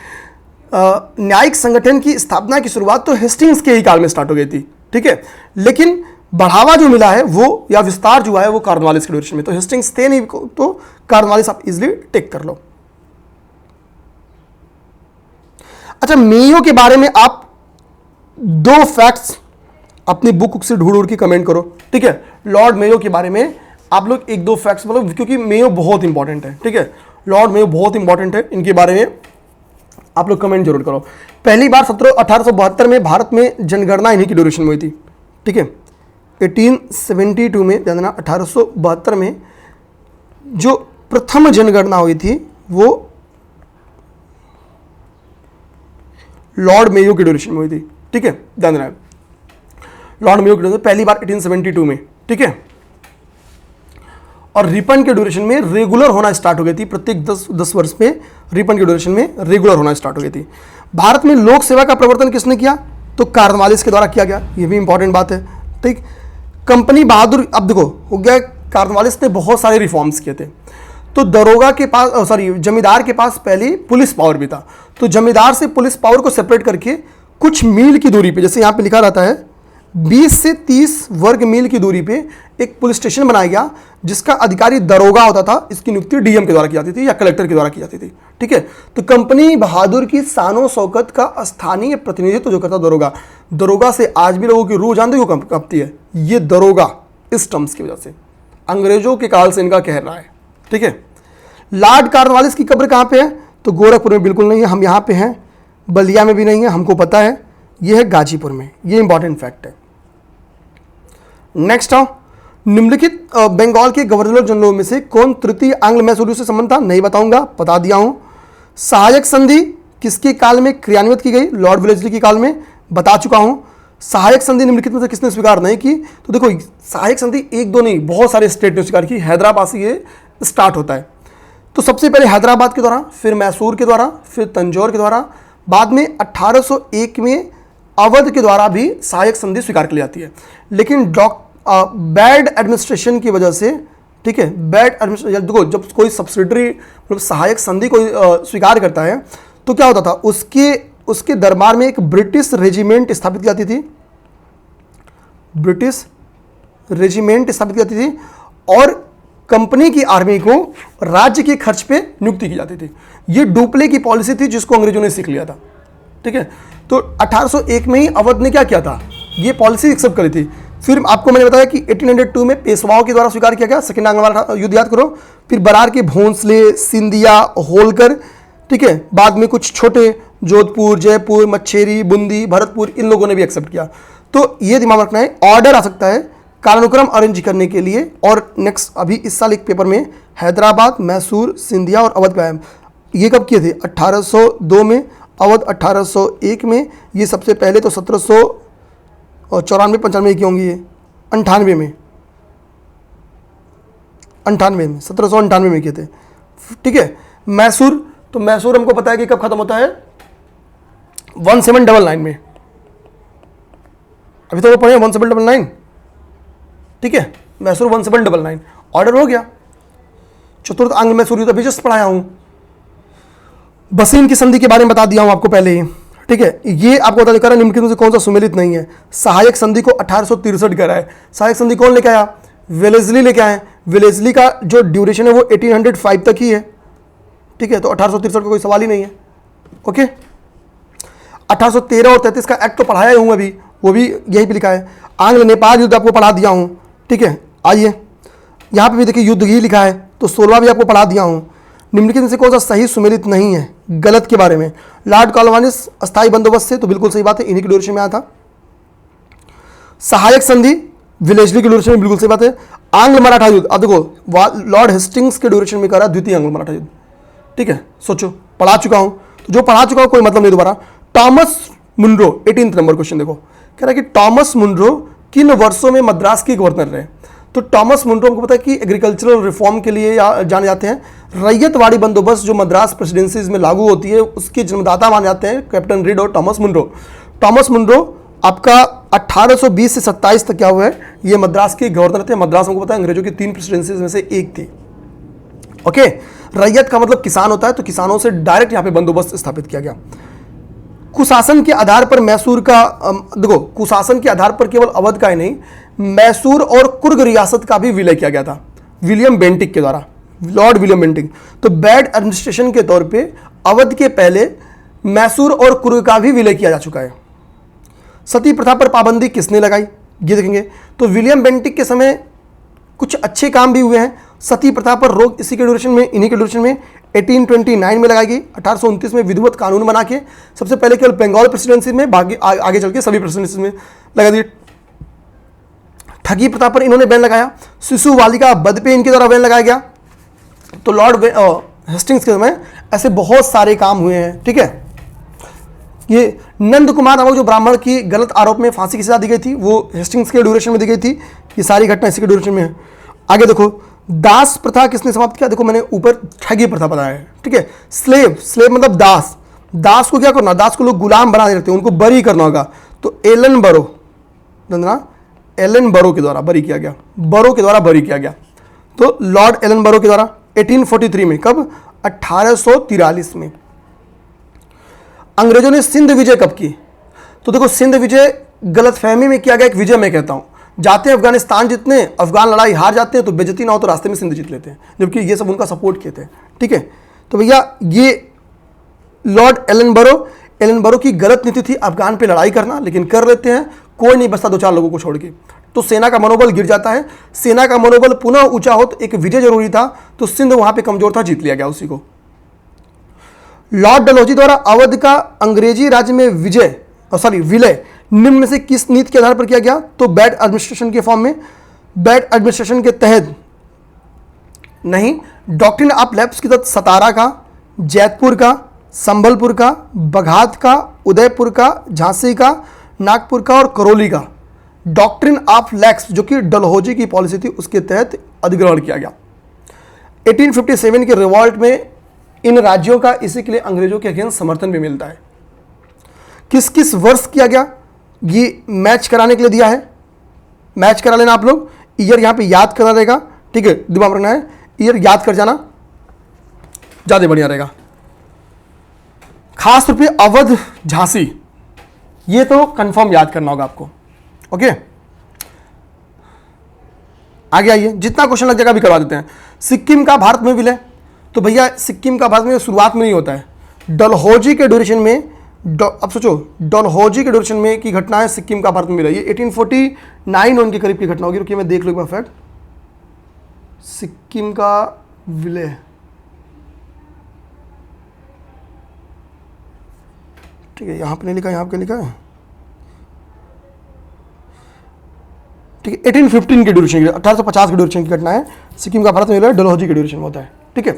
न्यायिक संगठन की स्थापना की शुरुआत तो हेस्टिंग्स के ही काल में स्टार्ट हो गई थी, ठीक है। लेकिन बढ़ावा जो मिला है वो या विस्तार जो है वो कार्नवालिस के ड्यूरेशन में, तो हेस्टिंग्स थे नहीं, तो कार्नवालिस आप इजीली टेक कर लो। अच्छा, मेयो के बारे में आप 2 फैक्ट्स अपनी बुक से ढूंढ के कमेंट करो, ठीक है। लॉर्ड मेयो के बारे में आप लोग 1-2 फैक्ट्स बोलो, क्योंकि मेयो बहुत इंपॉर्टेंट है, ठीक है। लॉर्ड मेयो बहुत इंपॉर्टेंट है, इनके बारे में आप लोग कमेंट जरूर करो। पहली बार 1872 में भारत में जनगणना इन्हीं की ड्यूरेशन में हुई थी, ठीक है। 1872 में, ध्यान देना, 1872 में जो प्रथम जनगणना हुई थी वो लॉर्ड मेयो की ड्यूरेशन में हुई थी, ठीक है। ध्यान देना, लॉर्ड मेयो की ड्यूरेशन पहली बार 1872 में, ठीक है। और रिपन के ड्यूरेशन में रेगुलर होना स्टार्ट हो गई थी, प्रत्येक 10 वर्ष में रिपन के ड्यूरेशन में रेगुलर होना स्टार्ट हो गई थी। भारत में लोक सेवा का प्रवर्तन किसने किया? तो कार्नवालिस के द्वारा किया गया, ये भी इंपॉर्टेंट बात है, ठीक। कंपनी बहादुर, अब देखो हो गया, कार्नवालिस ने बहुत सारे रिफॉर्म्स किए थे। तो दरोगा के पास, जमींदार के पास पहले पुलिस पावर भी था, तो जमींदार से पुलिस पावर को सेपरेट करके कुछ मील की दूरी पे, जैसे यहाँ पे लिखा रहता है 20 से 30 वर्ग मील की दूरी पे एक पुलिस स्टेशन बनाया गया, जिसका अधिकारी दरोगा होता था। इसकी नियुक्ति डीएम के द्वारा की जाती थी या कलेक्टर के द्वारा की जाती थी, ठीक है। तो कंपनी बहादुर की शानो शौकत का स्थानीय प्रतिनिधित्व जो करता दरोगा, दरोगा से आज भी लोगों की रूह जानते हो कांपती है, ये दरोगा इस टर्म्स की वजह से, अंग्रेजों के काल से इनका कह रहा है, ठीक है। लॉर्ड कार्नवालिस की कब्र कहाँ पे है? तो गोरखपुर में बिल्कुल नहीं है, हम यहाँ पे हैं। बलिया में भी नहीं है, हमको पता है, ये है गाजीपुर में, ये इंपॉर्टेंट फैक्ट है। नेक्स्ट आओ, निम्नलिखित बंगाल के गवर्नर जनरल में से कौन तृतीय आंग्ल मैसूरी से संबंध था? नहीं बताऊंगा, बता दिया हूं। सहायक संधि किसके काल में क्रियान्वित की गई? लॉर्ड वेलेस्ली के काल में, बता चुका हूं। सहायक संधि निम्नलिखित में से किसने स्वीकार नहीं की? तो देखो सहायक संधि एक दो नहीं, बहुत सारे स्टेट ने स्वीकार की। हैदराबाद से ये स्टार्ट होता है। तो सबसे पहले हैदराबाद के द्वारा, फिर मैसूर के द्वारा, फिर तंजौर के द्वारा, बाद में 1801 में अवध के द्वारा भी सहायक संधि स्वीकार की जाती है। लेकिन बैड एडमिनिस्ट्रेशन की वजह से, ठीक है, बैड एडमिनिस्ट्रेशन, देखो जब कोई सब्सिडरी मतलब सहायक संधि कोई स्वीकार करता है तो क्या होता था, उसके दरबार में एक ब्रिटिश रेजिमेंट स्थापित की जाती थी, ब्रिटिश रेजिमेंट स्थापित की जाती थी, और कंपनी की आर्मी को राज्य के खर्च पे नियुक्ति की जाती थी। ये डुप्ले की पॉलिसी थी जिसको अंग्रेजों ने सीख लिया था, ठीक है। तो 1801 में ही अवध ने क्या किया था, ये पॉलिसी एक्सेप्ट करी थी। फिर आपको मैंने बताया कि 1802 में पेशवाओं के द्वारा स्वीकार किया गया, सेकेंड आंग्ल मराठा युद्ध याद करो। फिर बरार के भोंसले, सिंधिया, होलकर, ठीक है, बाद में कुछ छोटे जोधपुर, जयपुर, मच्छेरी, बूंदी, भरतपुर, इन लोगों ने भी एक्सेप्ट किया। तो ये दिमाग रखना है, ऑर्डर आ सकता है कालानुक्रम अरेंज करने के लिए। और नेक्स्ट अभी इस साल एक पेपर में हैदराबाद, मैसूर, सिंधिया और अवध पे आया। ये कब किए थे? 1802 में, अवध 1801 में, ये सबसे पहले तो 1794-95 की होंगी, ये 98 में, 1798 में किए थे, ठीक है। मैसूर, तो मैसूर हमको पता है कि कब खत्म होता है? 1799 में। अभी तो वो पढ़े 1799, ठीक है। मैसूर 1799, ऑर्डर हो गया। चतुर्थ आंग्ल मैसूर युद्ध अभी जस्ट पढ़ाया हूं। बसीन की संधि के बारे में बता दिया हूं आपको पहले ही, ठीक है। ये आपको बता देकर निम्नलिखित में से कौन सा सुमेलित नहीं है? सहायक संधि को 1863 करा है। सहायक संधि कौन लेके आया? वेलेस्ली लेके आए। वेलेस्ली का जो ड्यूरेशन है वो 1805 तक ही है, ठीक है। तो 1863 का कोई सवाल ही नहीं है, ओके। 1813 और 33 का एक्ट तो पढ़ाया ही हूं अभी, वो भी यही पे लिखा है। आंग्ल नेपाल युद्ध आपको पढ़ा दिया हूं, ठीक है। आइए यहाँ पे भी देखिए युद्ध ही लिखा है, तो 16वां भी आपको पढ़ा दिया हूं। निम्नलिखित में से कौन सा सही सुमेलित नहीं है? गलत के बारे में, लॉर्ड कॉर्नवालिस अस्थायी बंदोबस्त से, तो बिल्कुल सही बात है, इन्हीं के ड्यूरेशन में आया था। सहायक संधि वेलेस्ली के ड्यूरेशन में, बिल्कुल सही बात है। आंग्ल मराठा युद्ध, अब देखो लॉर्ड हेस्टिंग्स के ड्यूरेशन में करा द्वितीय आंग्ल मराठा युद्ध, ठीक है। सोचो, पढ़ा चुका हूं, तो जो पढ़ा चुका हूं कोई मतलब नहीं दोबारा। टॉमस मुनरो, 18 नंबर क्वेश्चन देखो, कह रहा है कि टॉमस मुनरो किन वर्षों में मद्रास के गवर्नर रहे? तो टॉमस मुनरो हमको पता है कि एग्रीकल्चरल रिफॉर्म के लिए जाने जाते हैं। रैयतवाड़ी बंदोबस्त जो मद्रास प्रेसिडेंसीज में लागू होती है उसके जन्मदाता माने जाते हैं कैप्टन रिड और टॉमस मुनरो। टॉमस मुनरो आपका 1820 से 27 तक क्या हुआ है, ये मद्रास के गवर्नर थे। मद्रास हमको पता है अंग्रेजों की 3 प्रेसिडेंसीज में से एक थी, ओके। रैयत का मतलब किसान होता है, तो किसानों से डायरेक्ट यहाँ पे बंदोबस्त स्थापित किया गया। कुशासन के आधार पर मैसूर का, देखो कुशासन के आधार पर केवल अवध का ही नहीं, मैसूर और कुर्ग रियासत का भी विलय किया गया था विलियम बेंटिक के द्वारा, लॉर्ड विलियम बेंटिक। तो बैड एडमिनिस्ट्रेशन के तौर पे अवध के पहले मैसूर और कुर्ग का भी विलय किया जा चुका है। सती प्रथा पर पाबंदी किसने लगाई, ये देखेंगे। तो विलियम बेंटिक के समय कुछ अच्छे काम भी हुए हैं। सती प्रथा पर रोक इसी के ड्यूरेशन में, इन्हीं के ड्यूरेशन में 1829 में लगाई गई। 1829 में विधिवत कानून बना के सबसे पहले केवल बंगाल प्रेसिडेंसी में, आगे चल के सभी प्रेसिडेंसी में लगा दी। ठगी प्रथा पर इन्होंने बैन लगाया। शिशु बालिका वध पे इनके द्वारा बैन लगाया गया। तो लॉर्ड हेस्टिंग्स के समय ऐसे बहुत सारे काम हुए हैं, ठीक है। ये नंद कुमार नामक जो ब्राह्मण की गलत आरोप में फांसी की सजा दी गई थी, वो हेस्टिंग्स के ड्यूरेशन में दी गई थी। ये सारी घटना इसी के ड्यूरेशन में है। आगे देखो, दास प्रथा किसने समाप्त किया? देखो मैंने ऊपर ठगी प्रथा बताया है, ठीक है। स्लेव, स्लेव मतलब दास। दास को क्या करना? दास को लोग गुलाम बना देते हैं, उनको बरी करना होगा। तो एलन बरो के द्वारा बरी किया गया, बरो के द्वारा बरी किया गया। तो लॉर्ड एलन बरो के द्वारा 1843 में, कब? 1843 में। अंग्रेजों ने सिंध विजय कब की? तो देखो सिंध विजय गलतफहमी में किया गया एक विजय, मैं कहता हूं। जाते हैं अफगानिस्तान जीतने, अफगान लड़ाई हार जाते हैं तो बेइज्जती ना हो तो रास्ते में सिंध जीत लेते हैं, जबकि ये सब उनका सपोर्ट किए थे, ठीक है। तो भैया ये लॉर्ड एलन बरो की गलत नीति थी अफगान पे लड़ाई करना, लेकिन कर लेते हैं, कोई नहीं बचता 2-4 लोगों को छोड़ के। तो सेना का मनोबल गिर जाता है। सेना का मनोबल पुनः ऊंचा हो तो एक विजय जरूरी था, तो सिंध वहां पे कमजोर था, जीत लिया गया उसी को। लॉर्ड डलहौजी द्वारा अवध का अंग्रेजी राज्य में विलय निम्न में से किस नीति के आधार पर किया गया? तो बैड एडमिनिस्ट्रेशन के फॉर्म में, बैड एडमिनिस्ट्रेशन के तहत नहीं, डॉक्ट्रिन ऑफ लैप्स के तहत सतारा का, जैतपुर का, संबलपुर का, बघात का, उदयपुर का, झांसी का, नागपुर का और करौली का डॉक्ट्रिन ऑफ लैक्स जो कि डलहौजी की पॉलिसी थी उसके तहत अधिग्रहण किया गया। 1857 के रिवॉल्ट में इन राज्यों का इसी के लिए अंग्रेजों के अगेंस्ट समर्थन भी मिलता है। किस किस वर्ष किया गया ये मैच कराने के लिए दिया है, मैच करा लेना आप लोग, ईयर यहां पे याद करना रहेगा, ठीक है, दिमाग में रखना है, ईयर याद कर जाना ज्यादा बढ़िया रहेगा। खास तौर पे अवध, झांसी, ये तो कंफर्म याद करना होगा आपको। ओके, आगे आइए, जितना क्वेश्चन लग जाएगा भी करवा देते हैं। सिक्किम का भारत में विलय, तो भैया सिक्किम का भारत में शुरुआत में नहीं होता है, डलहौजी के ड्यूरेशन में, अब सोचो डलहौजी के ड्यूरेशन में की घटना है सिक्किम का भारत में विलय, ये 1849 उनके करीब की घटना होगी। रुकिए मैं देख लूँ एक बार फैक्ट, सिक्किम का विलय, ठीक है, यहां पे नहीं लिखा, यहां पे लिखा है, ठीक है, 1815 के ड्यूरेशन की, 1850 के ड्यूरेशन की घटना है, सिक्किम का भारत में विलय डलहौजी के ड्यूरेशन में होता है। ठीक है,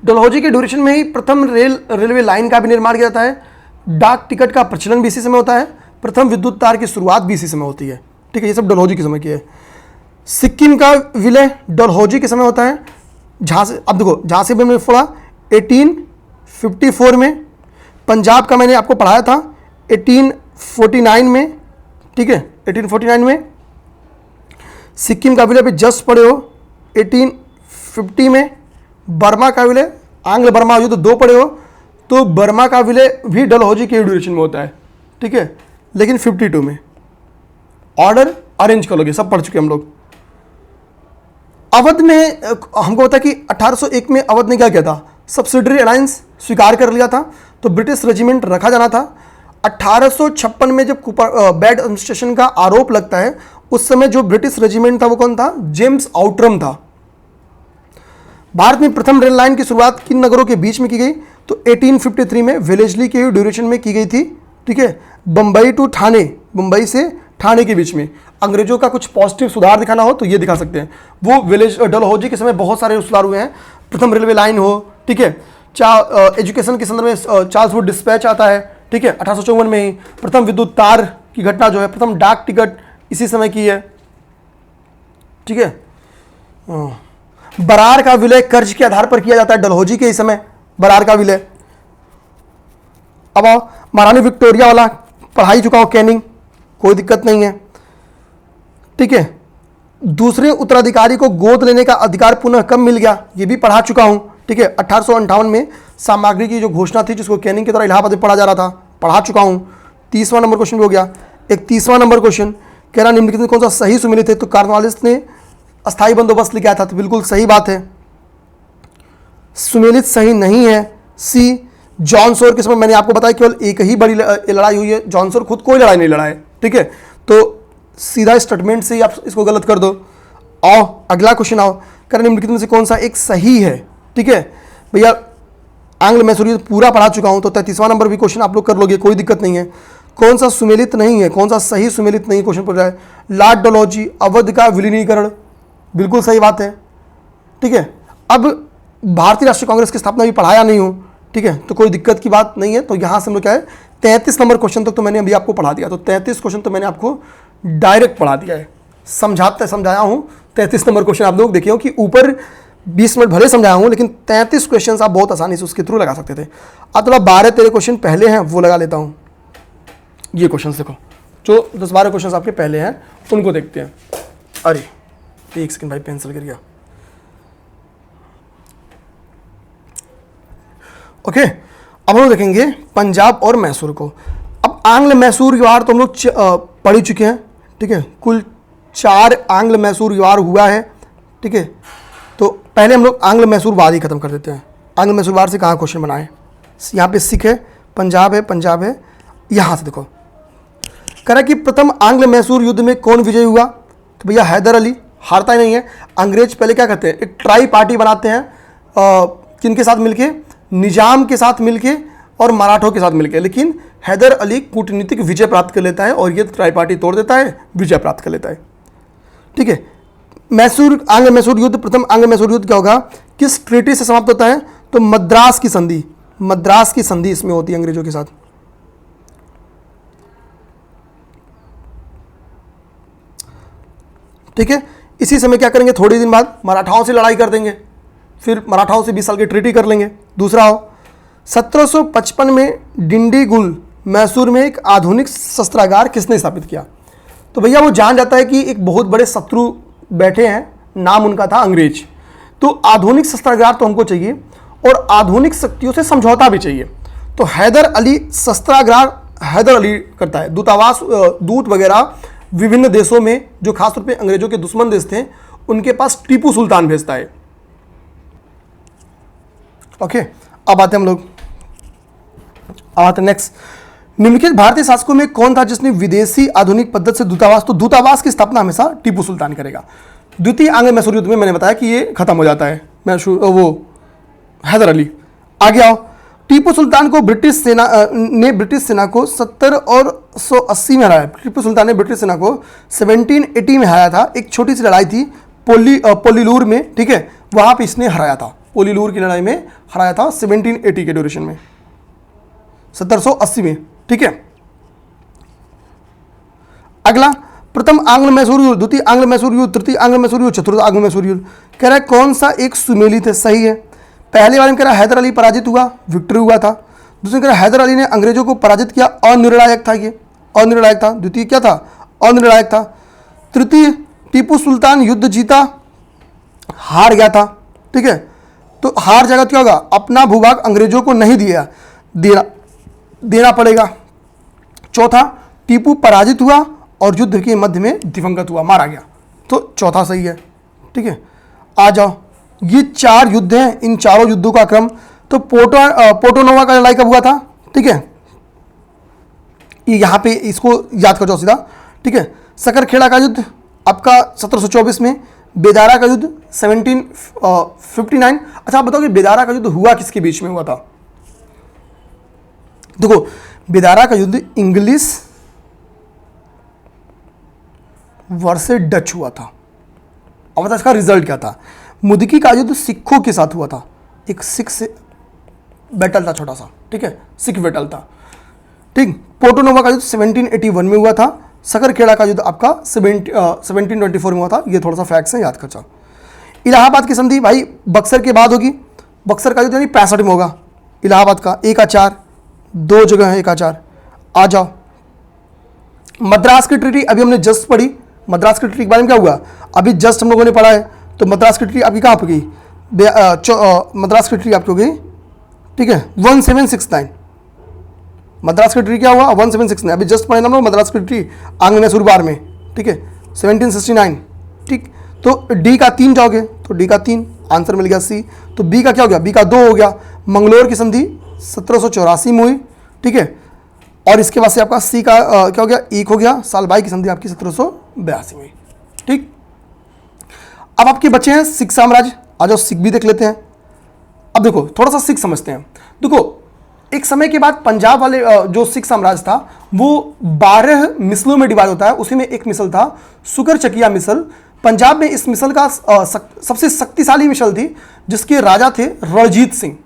डलहौजी के ड्यूरेशन में ही प्रथम रेलवे लाइन का भी निर्माण किया जाता है, डाक टिकट का प्रचलन भी इसी समय होता है, प्रथम विद्युत तार की शुरुआत भी इसी समय होती है। ठीक है, ये सब डलहौजी के समय की है। सिक्किम का विलय डलहौजी के समय होता है। झांसी, अब देखो झांसी में फोड़ा 1854 में, पंजाब का मैंने आपको पढ़ाया था 1849 में, ठीक है, 1849 में। सिक्किम का विलय भी जस्ट पढ़े हो 1850 में। बर्मा का विलय, आंग्ल बर्मा युद्ध 2 पढ़े हो, तो बर्मा का विलय भी डलहौजी के ड्यूरेशन में होता है। ठीक है, लेकिन 52 में। ऑर्डर अरेंज कर लोगे, सब पढ़ चुके हम लोग। अवध में हमको पता कि 1801 में अवध ने क्या किया था, सब्सिडरी अलायंस स्वीकार कर लिया था, तो ब्रिटिश रेजिमेंट रखा जाना था। 1856 में जब बैड एडमिनिस्ट्रेशन का आरोप लगता है, उस समय जो ब्रिटिश रेजिमेंट था वो कौन था, जेम्स आउटरम था। भारत में प्रथम रेल लाइन की शुरुआत किन नगरों के बीच में की गई, तो 1853 में वेलेस्ली के ड्यूरेशन में की गई थी। ठीक है, बंबई टू ठाणे, बंबई से ठाणे के बीच में। अंग्रेजों का कुछ पॉजिटिव सुधार दिखाना हो तो ये दिखा सकते हैं, वो डलहौजी के समय बहुत सारे सुधार हुए हैं। प्रथम रेलवे लाइन हो, ठीक है, एजुकेशन के संदर्भ में चार्ल्स वुड डिस्पैच आता है, ठीक है, 1854 में ही। प्रथम विद्युत तार की घटना जो है, प्रथम डाक टिकट इसी समय की है। ठीक है, बरार का विलय कर्ज के आधार पर किया जाता है डलहौजी के इस समय, बरार का विलय। अब आओ, महारानी विक्टोरिया वाला पढ़ाई चुका हूं, कैनिंग, कोई दिक्कत नहीं है। ठीक है, दूसरे उत्तराधिकारी को गोद लेने का अधिकार पुनः कब मिल गया, ये भी पढ़ा चुका हूं। ठीक है, 1858 में सामग्री की जो घोषणा थी, जिसको कैनिंग के द्वारा इलाहाबाद में पढ़ा जा रहा था, पढ़ा चुका हूं। 30वां नंबर क्वेश्चन भी हो गया। एक 30वां नंबर क्वेश्चन कह रहा निम्नलिखित में कौन सा सही सुमेलित है, तो कार्नवालिस ने अस्थायी बंदोबस्त लेके आया था, तो बिल्कुल सही बात है। सुमेलित सही नहीं है। सी, जॉनसोर के समय मैंने आपको बताया केवल एक ही बड़ी लड़ाई हुई है, जॉनसोर खुद कोई लड़ाई नहीं लड़ा है। ठीक है, तो सीधा स्टेटमेंट से ही आप इसको गलत कर दो। आओ अगला क्वेश्चन, आओ कर निम्नलिखित में से कौन सा एक सही है। ठीक है भैया, आंग्ल मैसूर युद्ध पूरा पढ़ा चुका हूं, तो 33वां नंबर भी क्वेश्चन आप लोग कर लोगे, कोई दिक्कत नहीं है। कौन सा सुमेलित नहीं है, कौन सा सही सुमेलित नहीं, क्वेश्चन पूछ रहा है। लॉर्ड डलहौजी, अवध का विलीनीकरण, बिल्कुल सही बात है। ठीक है, अब भारतीय राष्ट्रीय कांग्रेस की स्थापना भी पढ़ाया नहीं हूं, ठीक है, तो कोई दिक्कत की बात नहीं है। तो यहां से हम लोग क्या है, 33 नंबर क्वेश्चन तक तो मैंने अभी आपको पढ़ा दिया, तो 33 क्वेश्चन तो मैंने आपको डायरेक्ट पढ़ा दिया है, समझाया हूं। 33 नंबर क्वेश्चन आप लोग देखिए कि ऊपर 20 मिनट भले समझाया हूं, लेकिन 33 क्वेश्चन आप बहुत आसानी से उसके थ्रू लगा सकते थे। अब थोड़ा 12-13 क्वेश्चन पहले हैं वो लगा लेता हूं। ये क्वेश्चन देखो, जो 10-12 क्वेश्चन आपके पहले हैं उनको देखते हैं। अरे एक सेकंड भाई, पेंसिल गिर गया। ओके, अब हम लोग देखेंगे पंजाब और मैसूर को। अब आंग्ल मैसूर व्यवहार तो हम लोग पढ़ चुके हैं। ठीक है, कुल 4 आंग्ल मैसूर व्यवहार हुआ है। ठीक है, तो पहले हम लोग आंग्ल मैसूर वाद ही खत्म कर देते हैं। आंग्ल मैसूर वाद से कहाँ क्वेश्चन बनाए, यहाँ पे सिख है, पंजाब है। यहाँ से देखो, कह रहा कि प्रथम आंग्ल मैसूर युद्ध में कौन विजयी हुआ, तो भैया हैदर अली, हारता ही नहीं है। अंग्रेज पहले क्या करते हैं, एक ट्राई पार्टी बनाते हैं, किनके साथ मिलके, निजाम के साथ मिलके और मराठों के साथ मिलके, लेकिन हैदर अली कूटनीतिक विजय प्राप्त कर लेता है और ये ट्राई पार्टी तोड़ देता है, विजय प्राप्त कर लेता है। ठीक है, आंग्ल मैसूर युद्ध, प्रथम आंग्ल मैसूर युद्ध क्या होगा, किस ट्रीटी से समाप्त होता है, तो मद्रास की संधि, मद्रास की संधि इसमें होती है अंग्रेजों के साथ। ठीक है, इसी समय क्या करेंगे, थोड़े दिन बाद मराठाओं से लड़ाई कर देंगे, फिर मराठाओं से 20 साल की ट्रीटी कर लेंगे। दूसरा हो 1755 में डिंडीगुल मैसूर में एक आधुनिक शस्त्रागार किसने स्थापित किया? तो भैया वो जान जाता है कि एक बहुत बड़े शत्रु बैठे हैं, नाम उनका था अंग्रेज। तो आधुनिक शस्त्रागार तो हमको चाहिए और आधुनिक शक्तियों से समझौता भी चाहिए। तो हैदर अली शस्त्रागार हैदर अली करता है। दूतावास दूत वगैरह विभिन्न देशों में जो खासतौर पे अंग्रेजों के दुश्मन देश थे उनके पास टीपू सुल्तान भेजता है। ओके, अब आते हम लोग आते नेक्स्ट। निम्नलिखित भारतीय शासकों में कौन था जिसने विदेशी आधुनिक पद्धति से दूतावास, तो दूतावास की स्थापना हमेशा टीपू सुल्तान करेगा। द्वितीय आंग्ल मैसूर युद्ध में मैंने बताया कि ये खत्म हो जाता है, वो हैदर अली। आगे आओ, टीपू सुल्तान को ब्रिटिश सेना को 70 और 180 में हराया। टीपू सुल्तान ने ब्रिटिश सेना को 1780 में हराया था। एक छोटी सी लड़ाई थी पोलीलूर में, ठीक है, वहां पे इसने हराया था। पोलीलूर की लड़ाई में हराया था 1780 के ड्यूरेशन में, 1780 में। ठीक है, अगला प्रथम आंग्ल मैसूर युद्ध, द्वितीय आंग्ल मैसूर युद्ध, तृतीय आंग्ल मैसूर युद्ध, चतुर्थ आंग्ल मैसूर युद्ध। कह रहा है कौन सा एक सुमेलित है? सही है। पहले वाले में कह रहा है हैदर अली पराजित हुआ, विक्ट्री हुआ था। दूसरे कह रहा है हैदर अली ने अंग्रेजों को पराजित किया, अनिर्णायक था, ये अनिर्णायक था। द्वितीय क्या था? अनिर्णायक था। तृतीय टीपू सुल्तान युद्ध जीता, हार गया था। ठीक है, तो हार जाएगा तो क्या होगा? अपना भूभाग अंग्रेजों को नहीं देना पड़ेगा। चौथा टीपू पराजित हुआ और युद्ध के मध्य में दिवंगत हुआ, मारा गया। तो चौथा सही है। ठीक है, आ जाओ, ये 4 युद्ध हैं, इन चारों युद्धों का क्रम। तो पोर्टोनोवा का लड़ाई कब हुआ था? ठीक है, ये यहाँ पे इसको याद कर जाओ सीधा। ठीक है, सकरखेड़ा का युद्ध आपका 1724 में, बेदारा का युद्ध 1759। अच्छा आप बताओ कि बेदारा का युद्ध हुआ किसके बीच में हुआ था? देखो, बेदारा का युद्ध इंग्लिश वर्सेस डच हुआ था। अब बता इसका रिजल्ट क्या था? मुदकी का युद्ध सिखों के साथ हुआ था, एक सिख से बैटल था छोटा सा। ठीक है, सिख बैटल था। ठीक, पोर्टोनोवा का युद्ध 1781 में हुआ था। सकरखेड़ा का युद्ध आपका 1724 में हुआ था। ये थोड़ा सा फैक्ट्स है, याद कर जाओ। इलाहाबाद की संधि भाई बक्सर के बाद होगी। बक्सर का युद्ध यानी 65 में होगा। इलाहाबाद का 1 का 4, 2 जगह है 1 का 4। आ जाओ, मद्रास की ट्रीटी अभी हमने जस्ट पढ़ी। मद्रास की ट्रीटी के बारे में क्या हुआ अभी जस्ट हम लोगों ने पढ़ा है। तो मद्रास की ट्रीटी आपकी कहाँ पर गई? मद्रास की ट्रीटी आपकी हो गई, ठीक है, 1769। मद्रास की ट्रीटी क्या हुआ? 1769। अभी जस्ट पढ़े ना हम लोग मद्रास की ट्रीटी आंग्ल मैसूर बार में। ठीक है, 1769। ठीक, तो डी का 3 जाओगे तो डी का 3 आंसर मिल गया सी। तो बी का क्या हो गया? बी का 2 हो गया। मंगलोर की संधि 1784 में हुई। ठीक है, और इसके बाद से आपका सी का क्या हो गया? 1 हो गया। सालबाई की संधि आपकी 1782 में हुई। ठीक, अब आपके बच्चे हैं सिख साम्राज्य। आ जाओ सिख भी देख लेते हैं। अब देखो थोड़ा सा सिख समझते हैं। देखो एक समय के बाद पंजाब वाले जो सिख साम्राज्य था वो 12 मिसलों में डिवाइड होता है। उसी में एक मिसल था सुकर चकिया मिसल। पंजाब में इस मिसल का सबसे शक्तिशाली मिसल थी जिसके राजा थे रणजीत सिंह।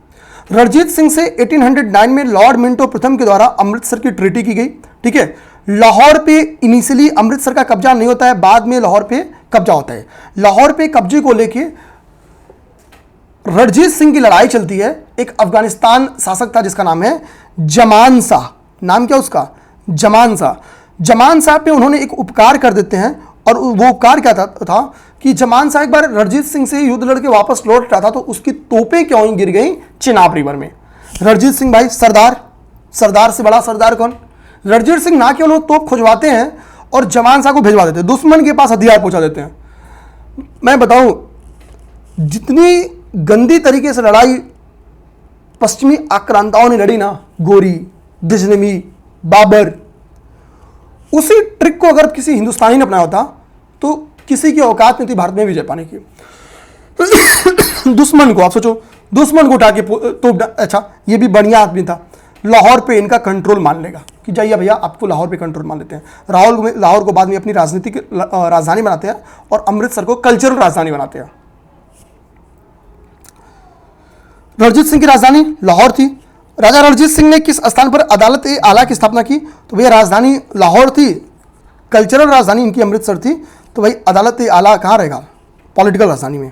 रणजीत सिंह से 1809 में लॉर्ड मिंटो प्रथम के द्वारा अमृतसर की ट्रीटी की गई। ठीक है, लाहौर पे इनिशियली अमृतसर का कब्जा नहीं होता है, बाद में लाहौर पे कब्जा होता है। लाहौर पे कब्जे को लेके रणजीत सिंह की लड़ाई चलती है। एक अफगानिस्तान शासक था जिसका नाम है जमान शाह। नाम क्या उसका? जमान शाह। जमान शाह पे उन्होंने एक उपकार कर देते हैं और वो उपकार क्या था कि जमान शाह एक बार रणजीत सिंह से युद्ध लड़के वापस लौट रहा था तो उसकी तोपें क्यों ही गिर गई चिनाब रिवर में। रणजीत सिंह भाई सरदार से बड़ा सरदार कौन? रणजीत सिंह ना केवल तोप खुजवाते हैं और जमान शाह को भिजवा देते हैं, दुश्मन के पास हथियार पहुंचा देते हैं। मैं बताऊं जितनी गंदी तरीके से लड़ाई पश्चिमी आक्रांताओं ने लड़ी ना, गोरी, गजनवी, बाबर, उसी ट्रिक को अगर किसी हिंदुस्तानी ने अपनाया होता तो किसी की औकात नहीं थी भारत में विजय पाने की। दुश्मन को आप सोचो, दुश्मन को उठा के तो अच्छा ये भी बढ़िया आदमी था, लाहौर पे इनका कंट्रोल मान लेगा कि जाइए भैया आपको लाहौर पे कंट्रोल मान लेते हैं। लाहौर को बाद में अपनी राजनीतिक राजधानी बनाते हैं और अमृतसर को कल्चरल राजधानी बनाते हैं। रणजीत सिंह की राजधानी लाहौर थी राजा रणजीत सिंह ने किस स्थान पर अदालत ए आला की स्थापना की? तो भैया राजधानी लाहौर थी, कल्चरल राजधानी इनकी अमृतसर थी, तो भाई अदालत ए आला कहाँ रहेगा? पॉलिटिकल राजधानी में।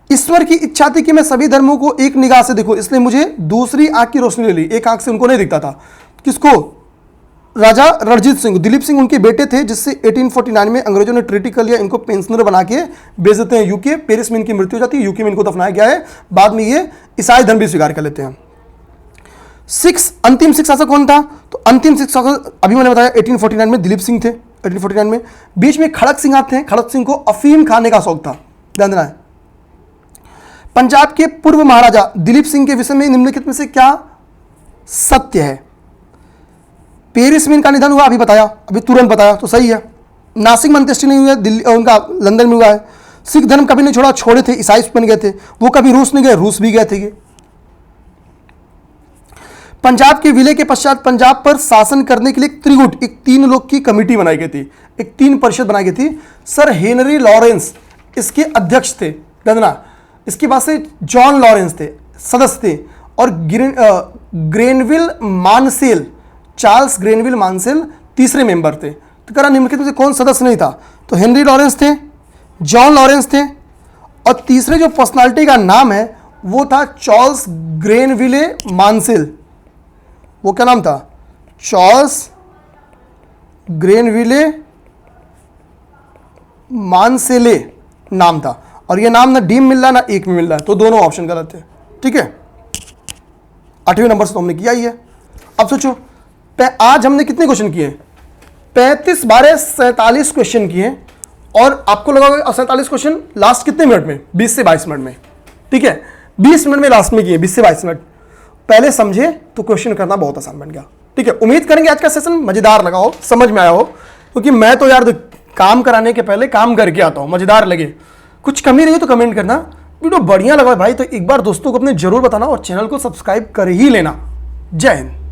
ईश्वर की इच्छा थी कि मैं सभी धर्मों को एक निगाह से देखूं, इसलिए मुझे दूसरी आंख की रोशनी ले ली। एक आंख से उनको नहीं दिखता था। किसको? राजा रणजीत सिंह। दिलीप सिंह उनके बेटे थे, जिससे 1849 में अंग्रेजों ने ट्रीटी कर लिया, इनको पेंशनर बना के भेज देते हैं यूके। पेरिस में इनकी मृत्यु हो जाती है, यूके में इनको दफनाया गया है। बाद में ये ईसाई धर्म भी स्वीकार कर लेते हैं। अंतिम सिख शासक कौन था? तो अंतिम सिख शासक अभी मैंने बताया 1849 में दिलीप सिंह थे। 1849 में बीच में खड़क सिंह आते हैं। खड़क सिंह को अफीम खाने का शौक था, ध्यान देना है। पंजाब के पूर्व महाराजा दिलीप सिंह के विषय में निम्नलिखित में से क्या सत्य है? पेरिस में इनका निधन हुआ, अभी बताया, अभी तुरंत बताया, तो सही है। नासिक में अंत्येष्टि नहीं हुआ, दिल्ली उनका लंदन में हुआ है। सिख धर्म कभी नहीं छोड़ा, छोड़े थे, ईसाई बन गए थे। वो कभी रूस नहीं गए, रूस भी गए थे ये। पंजाब के विलय के पश्चात पंजाब पर शासन करने के लिए त्रिगुट, एक 3 लोग की कमेटी बनाई गई थी, एक 3 परिषद बनाई गई थी। सर हेनरी लॉरेंस इसके अध्यक्ष थे, गंदना। इसके बाद से जॉन लॉरेंस थे, सदस्य थे। और ग्रेनविल मानसेल, चार्ल्स ग्रेनविल मानसेल तीसरे मेंबर थे। तो करा निम्नलिखित में से कौन सदस्य नहीं था? तो हेनरी लॉरेंस थे, जॉन लॉरेंस थे, और तीसरे जो पर्सनालिटी का नाम है वो था चार्ल्स ग्रेनविले मानसेल। वो क्या नाम था? चार्ल्स ग्रेनविले मानसेले नाम था। और ये नाम ना डी में मिल रहा है ना एक में मिल रहा है, तो दोनों ऑप्शन गलत है। ठीक है, 8वें नंबर से तो हमने किया ही है। अब सोचो, आज हमने कितने क्वेश्चन किए? 35 12 47 क्वेश्चन किए। और आपको लगा होगा 47 क्वेश्चन लास्ट कितने मिनट में? 20 से 22 मिनट में। ठीक है, 20 मिनट में लास्ट में किए, 20 से 22 मिनट। पहले समझे तो क्वेश्चन करना बहुत आसान बन गया। ठीक है, उम्मीद करेंगे आज का सेशन मजेदार लगा हो, समझ में आया हो, क्योंकि मैं तो यार काम कराने के पहले काम करके आता हूं। मजेदार लगे, कुछ कमी रही तो कमेंट करना। वीडियो बढ़िया लगा भाई तो एक बार दोस्तों को अपने जरूर बताना, और चैनल को सब्सक्राइब कर ही लेना। जय हिंद।